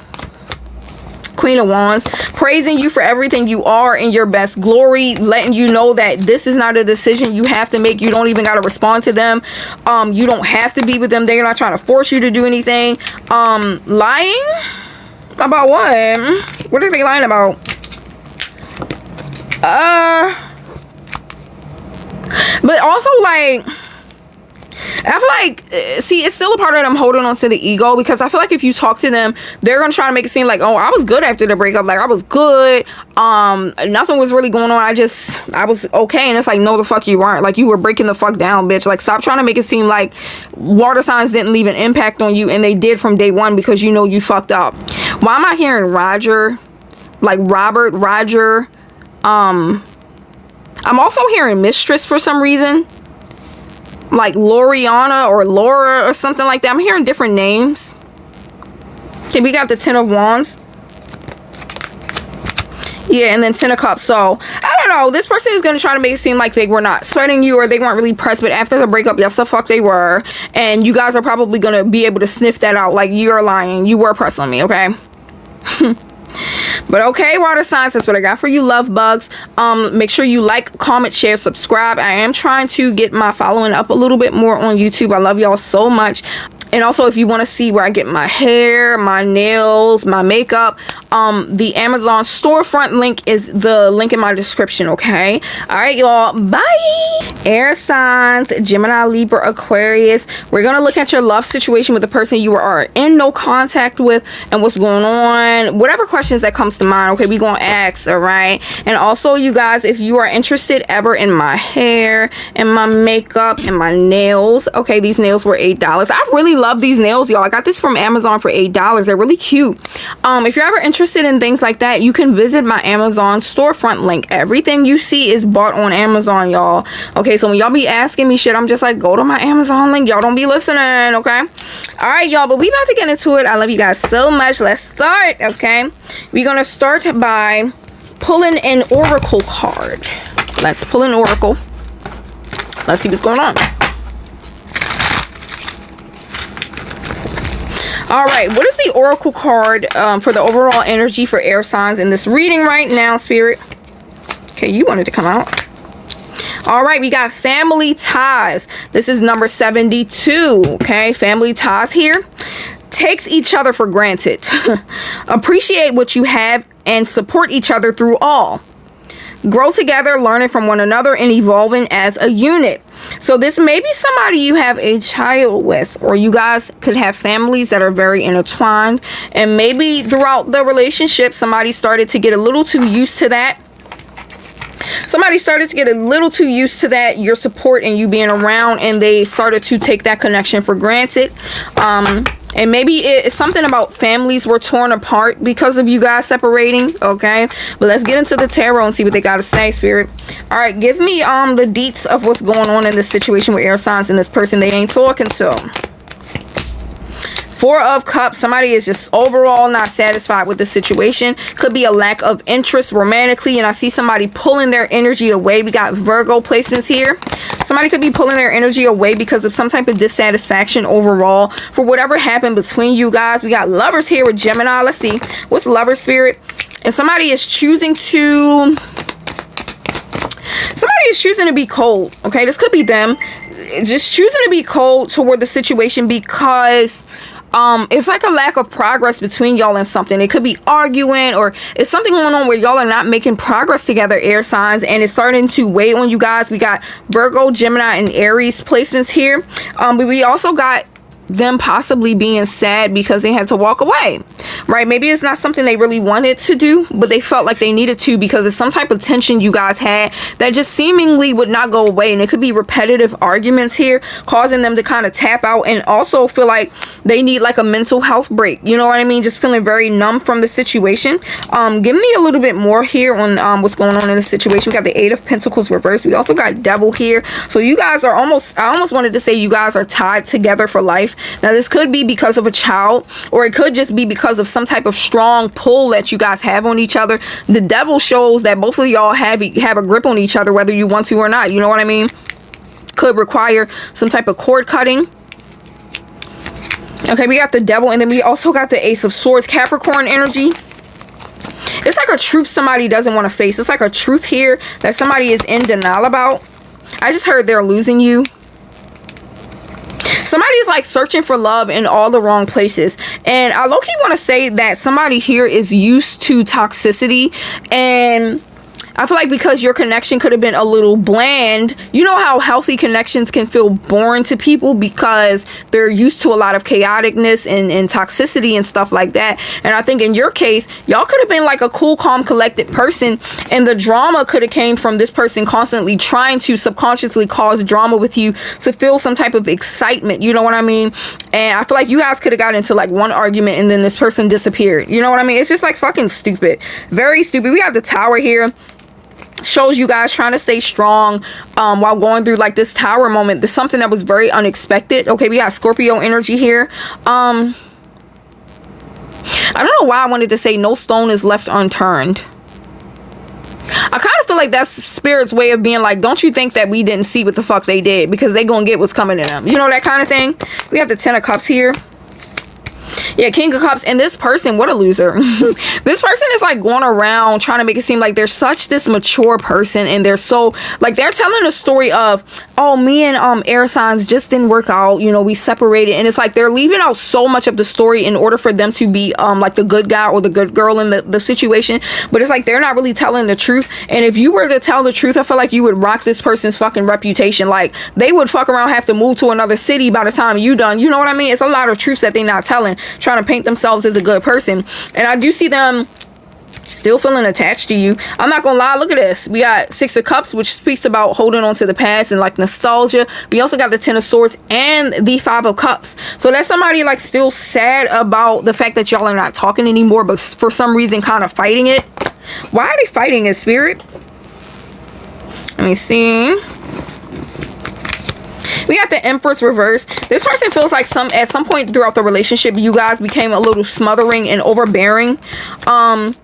Queen of Wands, praising you for everything you are in your best glory, letting you know that this is not a decision you have to make. You don't even got to respond to them. You don't have to be with them. They're not trying to force you to do anything. Lying about what? What are they lying about? But also, like, I feel like, see, it's still a part of them holding on to the ego, because I feel like if you talk to them, they're going to try to make it seem like, oh, I was good after the breakup. Like, I was good. Nothing was really going on. I was okay. And it's like, no, the fuck you weren't. Like, you were breaking the fuck down, bitch. Like, stop trying to make it seem like water signs didn't leave an impact on you, and they did from day one, because you know you fucked up. Why am I hearing Roger? Like Robert, Roger. I'm also hearing mistress for some reason. Like Loriana or Laura or something like that. I'm hearing different names. Okay, we got the Ten of Wands. Yeah, and then Ten of Cups. So, I don't know. This person is going to try to make it seem like they were not sweating you, or they weren't really pressed. But after the breakup, yes, the fuck they were. And you guys are probably going to be able to sniff that out. Like, you're lying. You were pressed on me, okay? But okay, water signs, that's what I got for you, love bugs. Make sure you like, comment, share, subscribe. I am trying to get my following up a little bit more on YouTube. I love y'all so much. And also, if you want to see where I get my hair, my nails, my makeup, the Amazon storefront link is the link in my description, okay? All right, y'all. Bye. Air signs, Gemini, Libra, Aquarius. We're going to look at your love situation with the person you are in no contact with and what's going on. Whatever questions that comes to mind, okay, we're going to ask, all right? And also, you guys, if you are interested ever in my hair and my makeup and my nails, okay, these nails were $8. I really love these nails, y'all. I got this from Amazon for $8. They're really cute. If you're ever interested in things like that, you can visit my Amazon storefront link. Everything you see is bought on Amazon, y'all. Okay, so when y'all be asking me shit, I'm just like, go to my Amazon link. Y'all don't be listening, okay? All right, y'all, but we about to get into it. I love you guys so much. Let's start, okay? We're gonna start by pulling an oracle card. Let's pull an oracle. Let's see what's going on. All right, what is the oracle card for the overall energy for air signs in this reading right now, Spirit? Okay, you wanted to come out. All right, we got family ties. This is number 72, okay? Family ties here. Takes each other for granted. Appreciate what you have and support each other through all. grow together, learning from one another, and evolving as a unit. So this may be somebody you have a child with, or you guys could have families that are very intertwined, and maybe throughout the relationship somebody started to get a little too used to that. Your support and you being around, and they started to take that connection for granted. And maybe it's something about families were torn apart because of you guys separating. Okay, but let's get into the tarot and see what they got to say, Spirit. All right, give me the deets of what's going on in this situation with air signs and this person they ain't talking to. Four of Cups. Somebody is just overall not satisfied with the situation. Could be a lack of interest romantically, and I see somebody pulling their energy away. We got Virgo placements here. Somebody could be pulling their energy away because of some type of dissatisfaction overall for whatever happened between you guys. We got Lovers here with Gemini. Let's see what's Lover, Spirit. And somebody is choosing to be cold. Okay, this could be them just choosing to be cold toward the situation because it's like a lack of progress between y'all and something. It could be arguing, or it's something going on where y'all are not making progress together, air signs, and it's starting to weigh on you guys. We got Virgo, Gemini, and Aries placements here. But we also got them possibly being sad because they had to walk away, right? Maybe it's not something they really wanted to do, but they felt like they needed to because of some type of tension you guys had that just seemingly would not go away. And it could be repetitive arguments here causing them to kind of tap out and also feel like they need like a mental health break. You know what I mean? Just feeling very numb from the situation. Give me a little bit more here on what's going on in the situation. We got the Eight of Pentacles reversed. We also got Devil here. So you guys are I almost wanted to say you guys are tied together for life. Now this could be because of a child, or it could just be because of some type of strong pull that you guys have on each other. The Devil shows that both of y'all have a grip on each other whether you want to or not. You know what I mean? Could require some type of cord cutting. Okay, we got the Devil, and then we also got the Ace of Swords, Capricorn energy. It's like a truth somebody doesn't want to face. It's like a truth here that somebody is in denial about. I just heard they're losing you. Somebody's like searching for love in all the wrong places, and I low-key want to say that somebody here is used to toxicity, and I feel like because your connection could have been a little bland. You know how healthy connections can feel boring to people because they're used to a lot of chaoticness and toxicity and stuff like that. And I think in your case, y'all could have been like a cool, calm, collected person, and the drama could have came from this person constantly trying to subconsciously cause drama with you to feel some type of excitement. You know what I mean? And I feel like you guys could have got into like one argument and then this person disappeared. You know what I mean? It's just like fucking stupid. Very stupid. We got the Tower here. Shows you guys trying to stay strong while going through like this Tower moment. There's something that was very unexpected. Okay, we got Scorpio energy here. I don't know why I wanted to say no stone is left unturned. I kind of feel like that's Spirit's way of being like, don't you think that we didn't see what the fuck they did, because they gonna get what's coming to them. You know, that kind of thing. We have the Ten of Cups here. Yeah, King of Cups. And this person, what a loser. This person is like going around trying to make it seem like they're such this mature person, and they're so like, they're telling a story of, oh, me and air signs just didn't work out, you know, we separated. And it's like they're leaving out so much of the story in order for them to be like the good guy or the good girl in the situation. But it's like they're not really telling the truth. And if you were to tell the truth, I feel like you would rock this person's fucking reputation. Like they would fuck around, have to move to another city by the time you done. You know what I mean? It's a lot of truths that they're not telling, trying to paint themselves as a good person. And I do see them still feeling attached to you. I'm not gonna lie, look at this. We got Six of Cups, which speaks about holding on to the past and like nostalgia. We also got the Ten of Swords and the Five of Cups. So that's somebody like still sad about the fact that y'all are not talking anymore, but for some reason kind of fighting it. Why are they fighting it, Spirit? Let me see. We got the Empress reverse. This person feels like at some point throughout the relationship, you guys became a little smothering and overbearing. Soon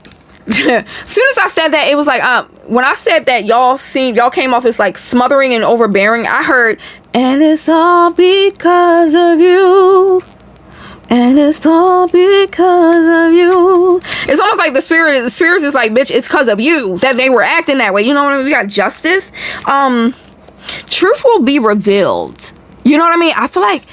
as I said that, it was like when I said that y'all came off as like smothering and overbearing, I heard, and it's all because of you. And it's all because of you. It's almost like the spirit is like, bitch, it's because of you that they were acting that way. You know what I mean? We got Justice. Truth will be revealed. You know what I mean? I feel like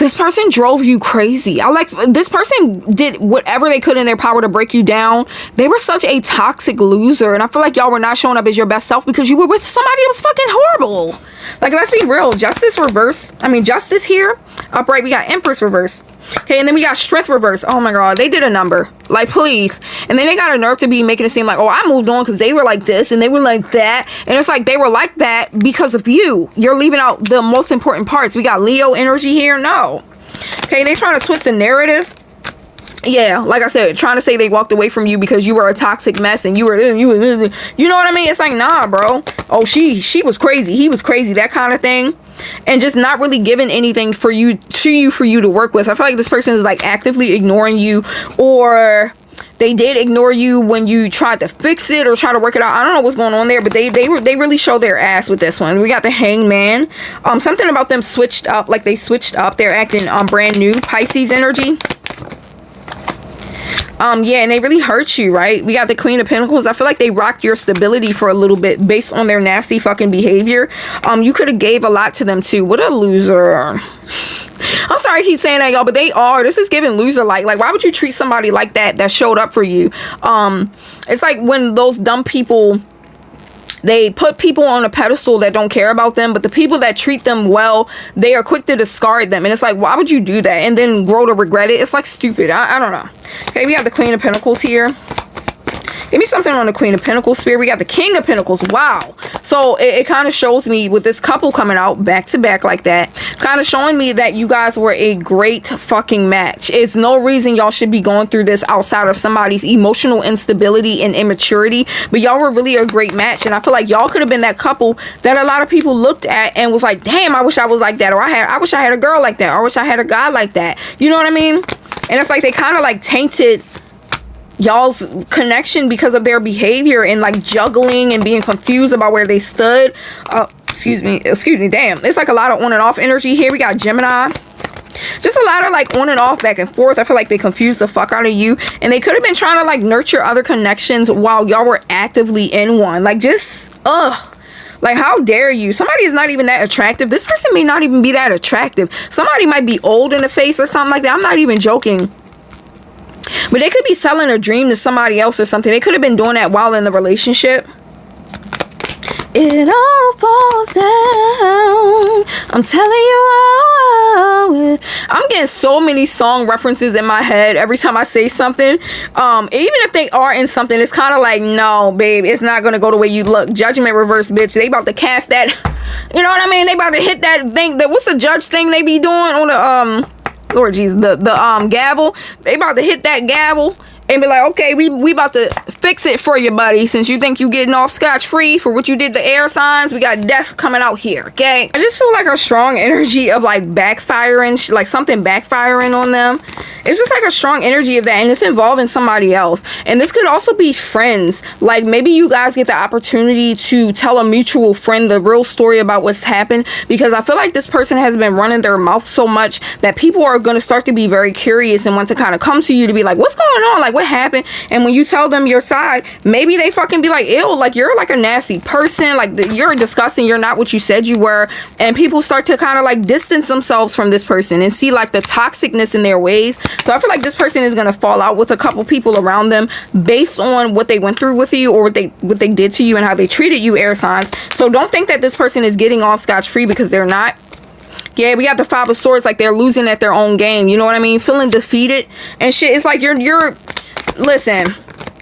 This person drove you crazy. This person did whatever they could in their power to break you down. They were such a toxic loser, and I feel like y'all were not showing up as your best self because you were with somebody that was fucking horrible. Like, let's be real. Justice reverse. Justice here. Upright. We got Empress reverse. Okay, and then we got Strength reverse. Oh my god, they did a number. Like, please. And then they got a nerve to be making it seem like, oh, I moved on because they were like this and they were like that. And it's like they were like that because of you. You're leaving out the most important parts. We got Leo energy here. No. Okay, they trying to twist the narrative. Yeah, like I said, trying to say they walked away from you because you were a toxic mess and you know what I mean? It's like, nah, bro. Oh, she was crazy. He was crazy. That kind of thing. And just not really giving anything for you to work with. I feel like this person is like actively ignoring you, or they did ignore you when you tried to fix it or try to work it out. I don't know what's going on there, but they really show their ass with this one. We got the Hangman. Something about them switched up. Like, they switched up. They're acting brand new. Pisces energy. Yeah, and they really hurt you, right? We got the Queen of Pentacles. I feel like they rocked your stability for a little bit based on their nasty fucking behavior. You could have gave a lot to them too. What a loser. I'm sorry I keep saying that, y'all, but they are. This is giving loser like why would you treat somebody like that showed up for you? It's like when those dumb people, they put people on a pedestal that don't care about them, but the people that treat them well, they are quick to discard them. And it's like, why would you do that and then grow to regret it? It's like stupid. I don't know. Okay, we have the Queen of Pentacles here. Give me something on the Queen of Pentacles, Spirit. We got the King of Pentacles. Wow. So it kind of shows me with this couple coming out back to back like that, kind of showing me that you guys were a great fucking match. It's no reason y'all should be going through this outside of somebody's emotional instability and immaturity, but y'all were really a great match. And I feel like y'all could have been that couple that a lot of people looked at and was like, damn, I wish I was like that, or I wish I had a girl like that, or I wish I had a guy like that. You know what I mean? And it's like they kind of like tainted y'all's connection because of their behavior and like juggling and being confused about where they stood. Excuse me, damn. It's like a lot of on and off energy here. We got Gemini. Just a lot of like on and off, back and forth. I feel like they confused the fuck out of you, and they could have been trying to like nurture other connections while y'all were actively in one. Like, just like, how dare you? Somebody is not even that attractive. This person may not even be that attractive. Somebody might be old in the face or something like that. I'm not even joking. But they could be selling a dream to somebody else or something. They could have been doing that while in the relationship. It all falls down. I'm telling you. I'm getting so many song references in my head every time I say something. Even if they are in something, it's kind of like, no, babe, it's not going to go the way you look. Judgment reverse, bitch. They about to cast that. You know what I mean? They about to hit that thing. What's the judge thing they be doing on the Lord Jesus, the gavel. They about to hit that gavel and be like, okay, we about to fix it for you, buddy. Since you think you getting off scotch-free for what you did to air signs, we got death coming out here, okay? I just feel like a strong energy of like backfiring, like something backfiring on them. It's just like a strong energy of that, and it's involving somebody else. And this could also be friends. Like, maybe you guys get the opportunity to tell a mutual friend the real story about what's happened, because I feel like this person has been running their mouth so much that people are going to start to be very curious and want to kind of come to you to be like, what's going on? Like, what happened? And when you tell them your side, maybe they fucking be like, ew, like, you're like a nasty person, like you're disgusting, you're not what you said you were. And people start to kind of like distance themselves from this person and see like the toxicness in their ways. So I feel like this person is going to fall out with a couple people around them based on what they went through with you, or what they did to you and how they treated you, air signs. So don't think that this person is getting off scotch-free, because they're not. Yeah, we got the Five of Swords, like they're losing at their own game. You know what I mean? Feeling defeated and shit. It's like you're listen,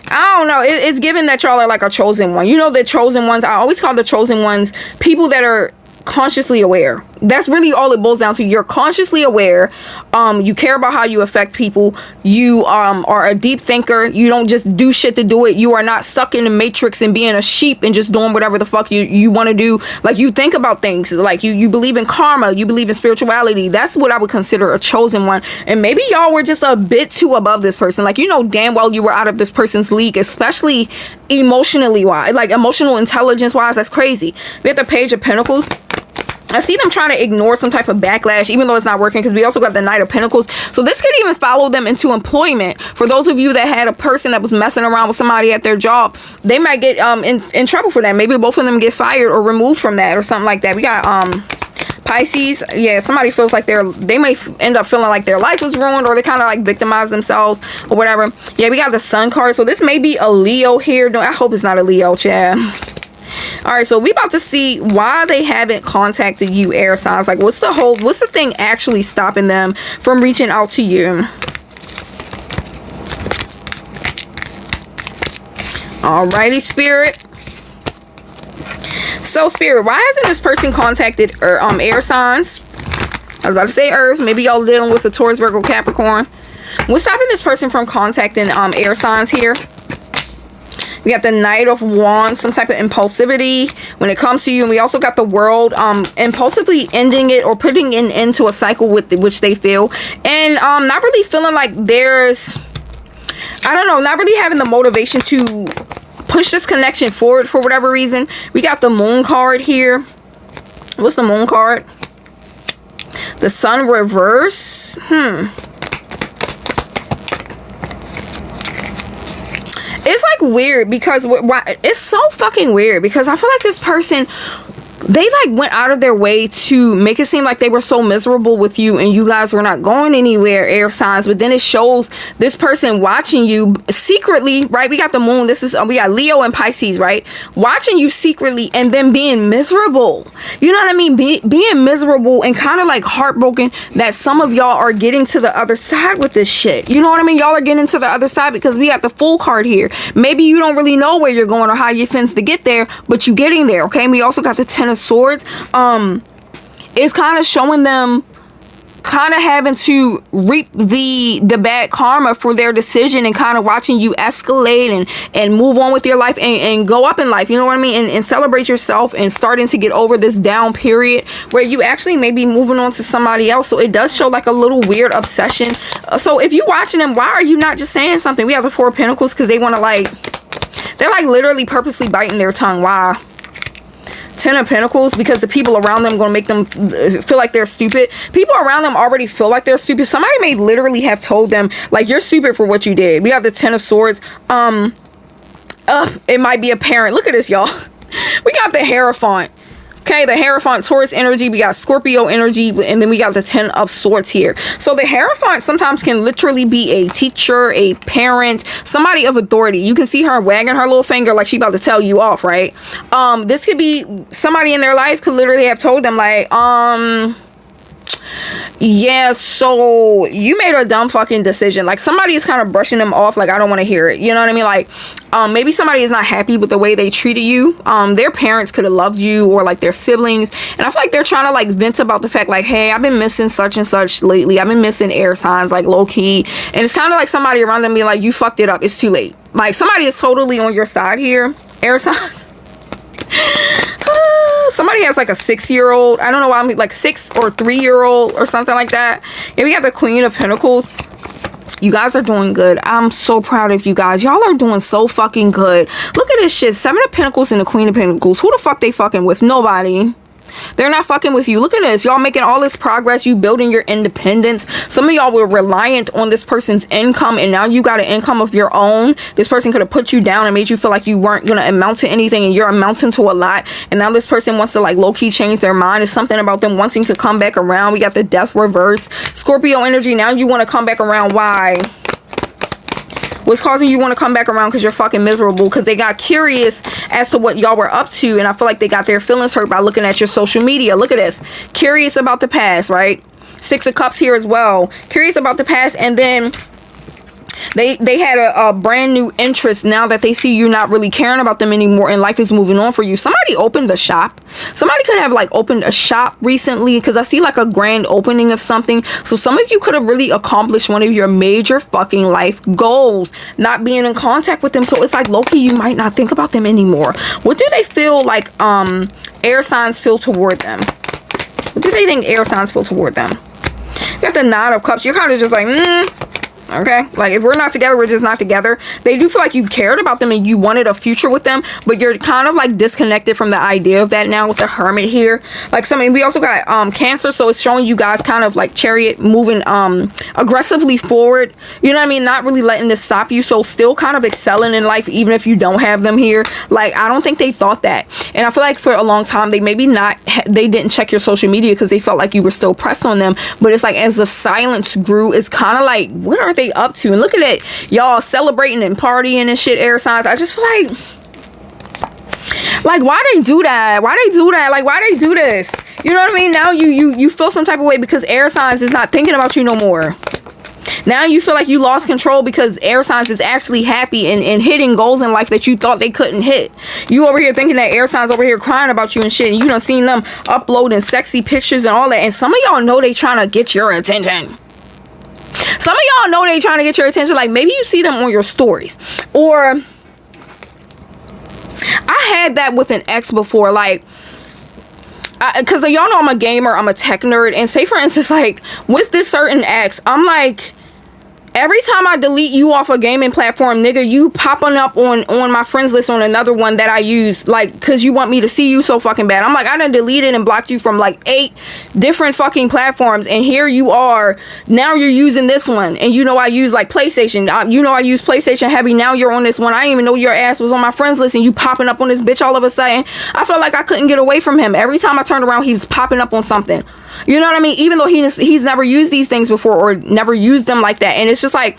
I don't know. It's given that y'all are like a chosen one. You know, the chosen ones, I always call the chosen ones people that are consciously aware. That's really all it boils down to. You're consciously aware. You care about how you affect people. You are a deep thinker. You don't just do shit to do it. You are not stuck in the matrix and being a sheep and just doing whatever the fuck you want to do. Like, you think about things. Like, you believe in karma. You believe in spirituality. That's what I would consider a chosen one. And maybe y'all were just a bit too above this person. Like, you know damn well you were out of this person's league, especially emotionally wise, like emotional intelligence wise. That's crazy. We have the Page of Pentacles. I see them trying to ignore some type of backlash, even though it's not working, because we also got the Knight of Pentacles. So this could even follow them into employment. For those of you that had a person that was messing around with somebody at their job, they might get in trouble for that. Maybe both of them get fired or removed from that or something like that. We got Pisces, yeah, somebody feels like they may end up feeling like their life was ruined, or they kind of like victimize themselves or whatever. Yeah, we got the Sun card, so this may be a Leo here. No, I hope it's not a Leo, Chad. All right, so we about to see why they haven't contacted you, air signs. Like, what's the thing actually stopping them from reaching out to you? Alrighty, Spirit. So, Spirit, why hasn't this person contacted air signs? I was about to say Earth. Maybe y'all dealing with a Taurus, Virgo, Capricorn. What's stopping this person from contacting air signs here? We got the Knight of Wands, some type of impulsivity when it comes to you. And we also got the World, impulsively ending it or putting an end to a cycle with which they feel. And not really feeling like there's, I don't know, not really having the motivation to push this connection forward for whatever reason. We got the Moon card here. What's the Moon card? The Sun reverse. It's like weird because it's so fucking weird because I feel like this person, they like went out of their way to make it seem like they were so miserable with you and you guys were not going anywhere, air signs. But then it shows this person watching you secretly, right? We got the Moon. We got Leo and Pisces, right? Watching you secretly and then being miserable. You know what I mean? Being miserable and kind of like heartbroken that some of y'all are getting to the other side with this shit. You know what I mean? Y'all are getting to the other side because we got the Fool card here. Maybe you don't really know where you're going or how you finna to get there, but you getting there, okay? And we also got the Ten of Swords. It's kind of showing them kind of having to reap the bad karma for their decision and kind of watching you escalate and move on with your life and go up in life, you know what I mean, and celebrate yourself and starting to get over this down period where you actually may be moving on to somebody else. So it does show like a little weird obsession. So if you watching them, why are you not just saying something? We have the Four of Pentacles because they want to like, they're like literally purposely biting their tongue. Why? Ten of Pentacles, because the people around them going to make them feel like they're stupid. People around them already feel like they're stupid. Somebody may literally have told them like, you're stupid for what you did. We have the Ten of Swords. It might be a parent. Look at this, y'all. We got the Hierophant. Okay, the Hierophant, Taurus energy. We got Scorpio energy, and then we got the Ten of Swords here. So the Hierophant sometimes can literally be a teacher, a parent, somebody of authority. You can see her wagging her little finger like she about to tell you off, right? This could be somebody in their life could literally have told them like, yeah, so you made a dumb fucking decision. Like somebody is kind of brushing them off like, I don't want to hear it. You know what I mean? Like maybe somebody is not happy with the way they treated you. Their parents could have loved you, or like their siblings, and I feel like they're trying to like vent about the fact like, hey, I've been missing such and such lately. I've been missing air signs, like low key. And it's kind of like somebody around them being like, you fucked it up, it's too late. Like somebody is totally on your side here, air signs. Somebody has like a 6-year-old. I don't know why I'm like 6 or 3-year-old or something like that. And we got the Queen of Pentacles. You guys are doing good. I'm so proud of you guys. Y'all are doing so fucking good. Look at this shit. 7 of Pentacles and the Queen of Pentacles. Who the fuck they fucking with? Nobody. They're not fucking with you. Look at this. Y'all making all this progress. You building your independence. Some of y'all were reliant on this person's income, and now you got an income of your own. This person could have put you down and made you feel like you weren't going to amount to anything, and you're amounting to a lot. And now this person wants to like low-key change their mind. It's something about them wanting to come back around. We got the Death reverse. Scorpio energy. Now you want to come back around. Why? What's causing you want to come back around? Because you're fucking miserable. Because they got curious as to what y'all were up to. And I feel like they got their feelings hurt by looking at your social media. Look at this. Curious about the past, right? 6 of Cups here as well. Curious about the past. And then they had a brand new interest now that they see you not really caring about them anymore and life is moving on for you. Somebody opened a shop. Somebody could have like opened a shop recently, because I see like a grand opening of something. So some of you could have really accomplished one of your major fucking life goals, not being in contact with them. So it's like low-key, you might not think about them anymore. What do they feel like air signs feel toward them? What do they think air signs feel toward them? You got the Nine of Cups. You're kind of just like, Okay, like if we're not together, we're just not together. They do feel like you cared about them and you wanted a future with them, but you're kind of like disconnected from the idea of that now with the Hermit here. Like we also got Cancer, so it's showing you guys kind of like Chariot moving aggressively forward, you know what I mean, not really letting this stop you, so still kind of excelling in life even if you don't have them here. Like I don't think they thought that, and I feel like for a long time they they didn't check your social media because they felt like you were still pressed on them. But it's like as the silence grew, it's kind of like, what are they up to? And look at it, y'all celebrating and partying and shit, air signs. I just feel like why they do that? Why they do that? Like why they do this? You know what I mean? Now you feel some type of way because air signs is not thinking about you no more. Now you feel like you lost control because air signs is actually happy and hitting goals in life that you thought they couldn't hit. You over here thinking that air signs over here crying about you and shit, and you done seen them uploading sexy pictures and all that, and some of y'all know they trying to get your attention. Some of y'all know they trying to get your attention. Like maybe you see them on your stories, or I had that with an ex before, like because y'all know I'm a gamer, I'm a tech nerd, and say for instance, like with this certain ex, I'm like, every time I delete you off a gaming platform, nigga, you popping up on my friends list on another one that I use, like, because you want me to see you so fucking bad. I'm like, I done deleted and blocked you from like 8 different fucking platforms, and here you are, now you're using this one, and you know I use like PlayStation, you know I use PlayStation heavy, now you're on this one. I didn't even know your ass was on my friends list, and you popping up on this bitch all of a sudden. I felt like I couldn't get away from him. Every time I turned around, he was popping up on something. You know what I mean? Even though he's never used these things before or never used them like that. And it's just like,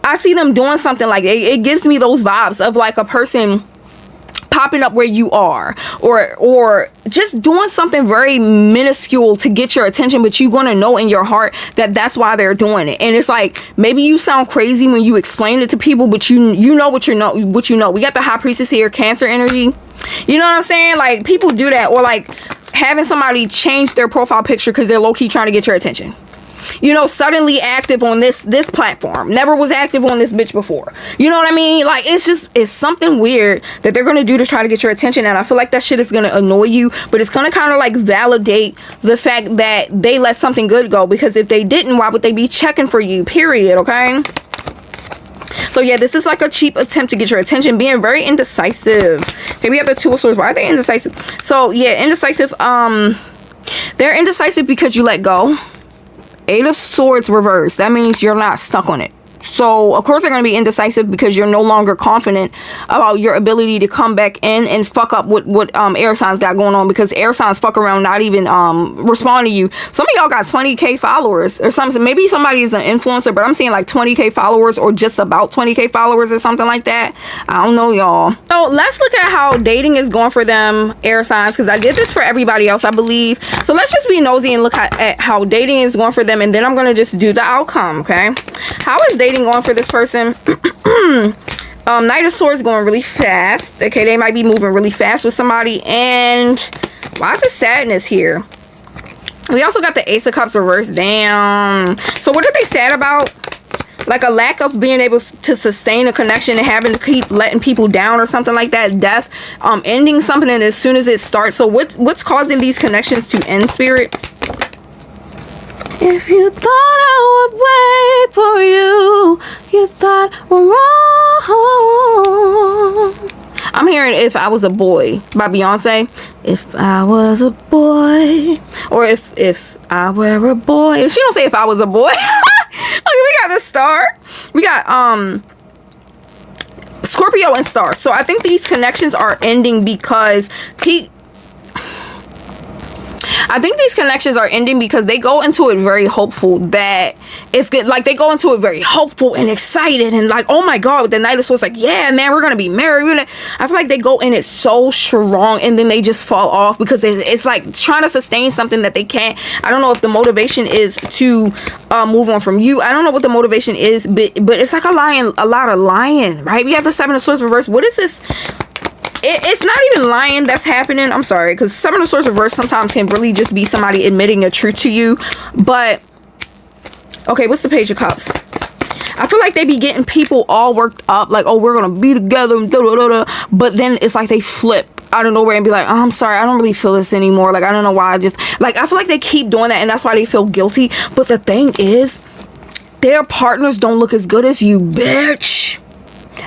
I see them doing something like it gives me those vibes of like a person popping up where you are, or just doing something very minuscule to get your attention, but you're gonna know in your heart that that's why they're doing it. And it's like, maybe you sound crazy when you explain it to people, but you know what you know. We got the High Priestess here, Cancer energy. You know what I'm saying? Like people do that, or like having somebody change their profile picture because they're low-key trying to get your attention. You know, suddenly active on this platform, never was active on this bitch before. You know what I mean? Like it's something weird that they're gonna do to try to get your attention, and I feel like that shit is gonna annoy you, but it's gonna kind of like validate the fact that they let something good go, because if they didn't, why would they be checking for you, period? Okay, so yeah, this is like a cheap attempt to get your attention, being very indecisive. Okay, we have the Two of Swords. Why are they indecisive? So yeah, indecisive. They're indecisive because you let go. 8 of Swords reversed. That means you're not stuck on it. So of course they're going to be indecisive because you're no longer confident about your ability to come back in and fuck up what air signs got going on, because air signs fuck around, not even respond to you. Some of y'all got 20k followers or something. Maybe somebody is an influencer, but I'm seeing like 20k followers or just about 20k followers or something like that. I don't know, y'all. So let's look at how dating is going for them, air signs, because I did this for everybody else, I believe. So let's just be nosy and look at how dating is going for them, and then I'm going to just do the outcome. Okay, how is dating going for this person? Knight of Swords going really fast. Okay, they might be moving really fast with somebody. And why is the sadness here? We also got the Ace of Cups reversed. Damn. So what are they sad about? Like a lack of being able to sustain a connection and having to keep letting people down or something like that. Death, ending something as soon as it starts. So what's causing these connections to end, Spirit? If you thought I would wait for you, you thought we're wrong. I'm hearing If I Was a Boy by Beyonce. If I was a boy, or if I were a boy. She don't say if I was a boy. Okay, we got the Star. We got Scorpio and Star. So I think these connections are ending because they go into it very hopeful that it's good. Like they go into it very hopeful and excited and like, oh my god, with the Knight of Swords, like, yeah man, we're gonna be married. I feel like they go in it so strong and then they just fall off because it's like trying to sustain something that they can't. I don't know if the motivation is to move on from you. I don't know what the motivation is, but it's like a lot of lying, right? We have the Seven of Swords reversed. What is this? It's not even lying that's happening. I'm sorry, because Seven of Swords reverse sometimes can really just be somebody admitting a truth to you. But okay, what's the Page of Cups? I feel like they be getting people all worked up, like, oh, we're gonna be together, but then it's like they flip out of nowhere and be like, oh, I'm sorry, I don't really feel this anymore. Like, I don't know why. I feel like they keep doing that, and that's why they feel guilty. But the thing is, their partners don't look as good as you, bitch.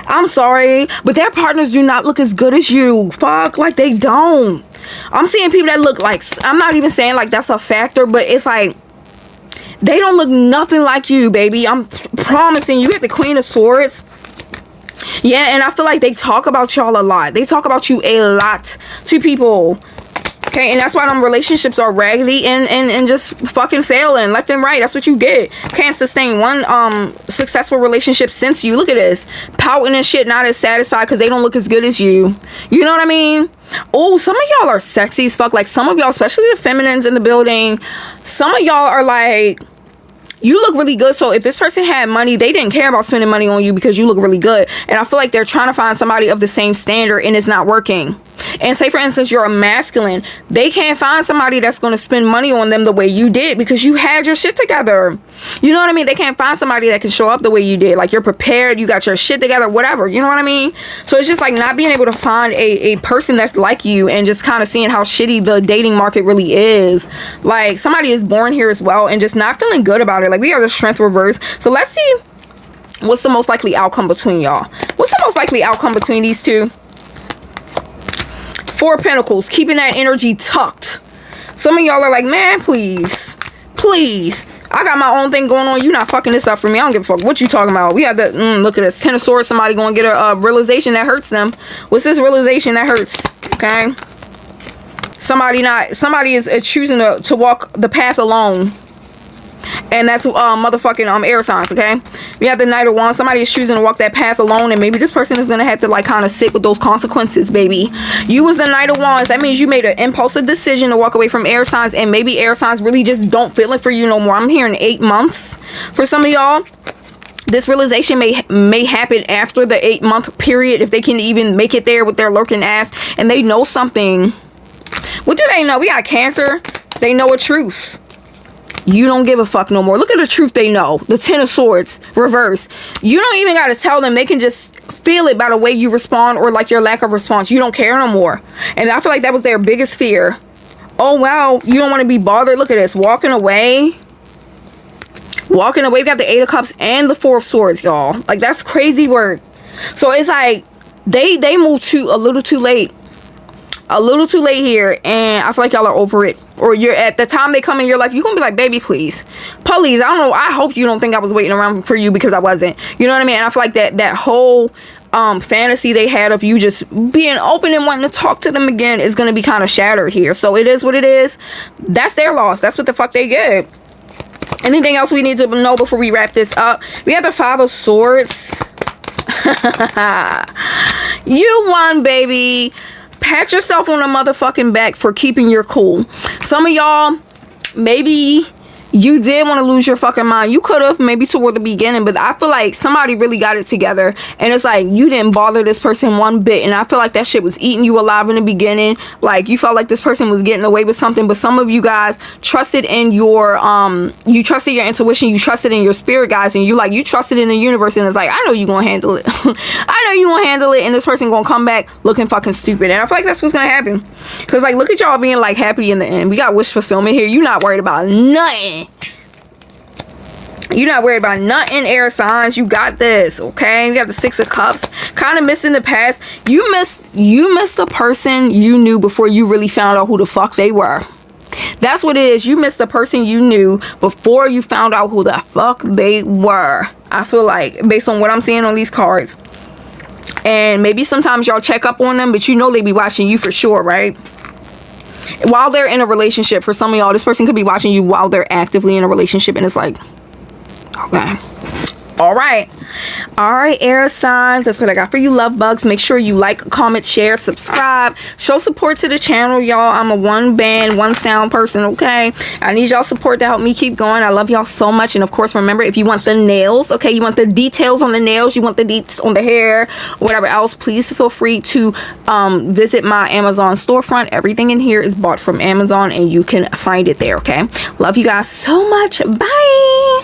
I'm sorry, but their partners do not look as good as you. Fuck, like they don't. I'm seeing people that look like, I'm not even saying like that's a factor, but it's like they don't look nothing like you, baby. I'm promising you. Get the Queen of Swords. Yeah, and I feel like they talk about y'all a lot. They talk about you a lot to people. Okay, and that's why them relationships are raggedy and just fucking failing left and right. That's what you get. Can't sustain one successful relationship since you. Look at this. Pouting and shit, not as satisfied because they don't look as good as you. You know what I mean? Oh, some of y'all are sexy as fuck. Like some of y'all, especially the feminines in the building, some of y'all are like, you look really good. So if this person had money, they didn't care about spending money on you because you look really good. And I feel like they're trying to find somebody of the same standard and it's not working. And say, for instance, you're a masculine. They can't find somebody that's going to spend money on them the way you did because you had your shit together. You know what I mean? They can't find somebody that can show up the way you did. Like you're prepared, you got your shit together, whatever. You know what I mean? So it's just like not being able to find a person that's like you and just kind of seeing how shitty the dating market really is. Like somebody is born here as well and just not feeling good about it. Like we are the strength reverse. So let's see what's the most likely outcome between y'all. What's the most likely outcome between these two? Four of Pentacles, keeping that energy tucked. Some of y'all are like, man, please, please. I got my own thing going on. You not fucking this up for me. I don't give a fuck what you talking about. We have the, look at this. Ten of Swords, somebody going to get a realization that hurts them. What's this realization that hurts? Okay. Somebody is choosing to walk the path alone. And that's motherfucking air signs, okay? We have the Knight of Wands. Somebody is choosing to walk that path alone, and maybe this person is gonna have to like kind of sit with those consequences, baby. You was the Knight of Wands. That means you made an impulsive decision to walk away from air signs, and maybe air signs really just don't feel it for you no more. I'm hearing 8 months for some of y'all. This realization may happen after the 8-month period if they can even make it there with their lurking ass, and they know something. What do they know? We got Cancer. They know a truth. You don't give a fuck no more. Look at the truth they know. The Ten of Swords, reverse. You don't even got to tell them. They can just feel it by the way you respond or like your lack of response. You don't care no more. And I feel like that was their biggest fear. Oh, wow. You don't want to be bothered. Look at this. Walking away. Walking away. We got the 8 of Cups and the 4 of Swords, y'all. Like, that's crazy work. So it's like they moved a little too late. A little too late here, and I feel like y'all are over it. Or you're at the time they come in your life, you're gonna be like, baby, please, I don't know. I hope you don't think I was waiting around for you because I wasn't. You know what I mean? And I feel like that whole fantasy they had of you just being open and wanting to talk to them again is gonna be kind of shattered here. So it is what it is. That's their loss. That's what the fuck they get. Anything else we need to know before we wrap this up? We have the 5 of Swords. You won, baby. Pat yourself on the motherfucking back for keeping your cool. Some of y'all, maybe you did want to lose your fucking mind. You could have, maybe toward the beginning, but I feel like somebody really got it together, and it's like you didn't bother this person one bit, and I feel like that shit was eating you alive in the beginning. Like you felt like this person was getting away with something, but some of you guys trusted in your you trusted your intuition, you trusted in your spirit guys, and you trusted in the universe, and it's like, I know you gonna handle it. I know you gonna handle it, and this person gonna come back looking fucking stupid. And I feel like that's what's gonna happen, because like look at y'all being like happy in the end. We got wish fulfillment here. You're not worried about nothing. You're not worried about nothing, air signs. You got this, okay? You got the 6 of Cups. Kind of missing the past. You missed the person you knew before you really found out who the fuck they were. That's what it is. You missed the person you knew before you found out who the fuck they were. I feel like, based on what I'm seeing on these cards. And maybe sometimes y'all check up on them, but you know they be watching you for sure, right? While they're in a relationship, for some of y'all, this person could be watching you while they're actively in a relationship, and it's like, okay. All right, air signs, that's what I got for you, love bugs. Make sure you like, comment, share, subscribe, show support to the channel, y'all. I'm a one band, one sound person, okay? I need y'all support to help me keep going. I love y'all so much. And of course, remember, if you want the nails, okay, you want the details on the nails, you want the deets on the hair, whatever else, please feel free to visit my Amazon storefront. Everything in here is bought from Amazon, and you can find it there, okay? Love you guys so much. Bye.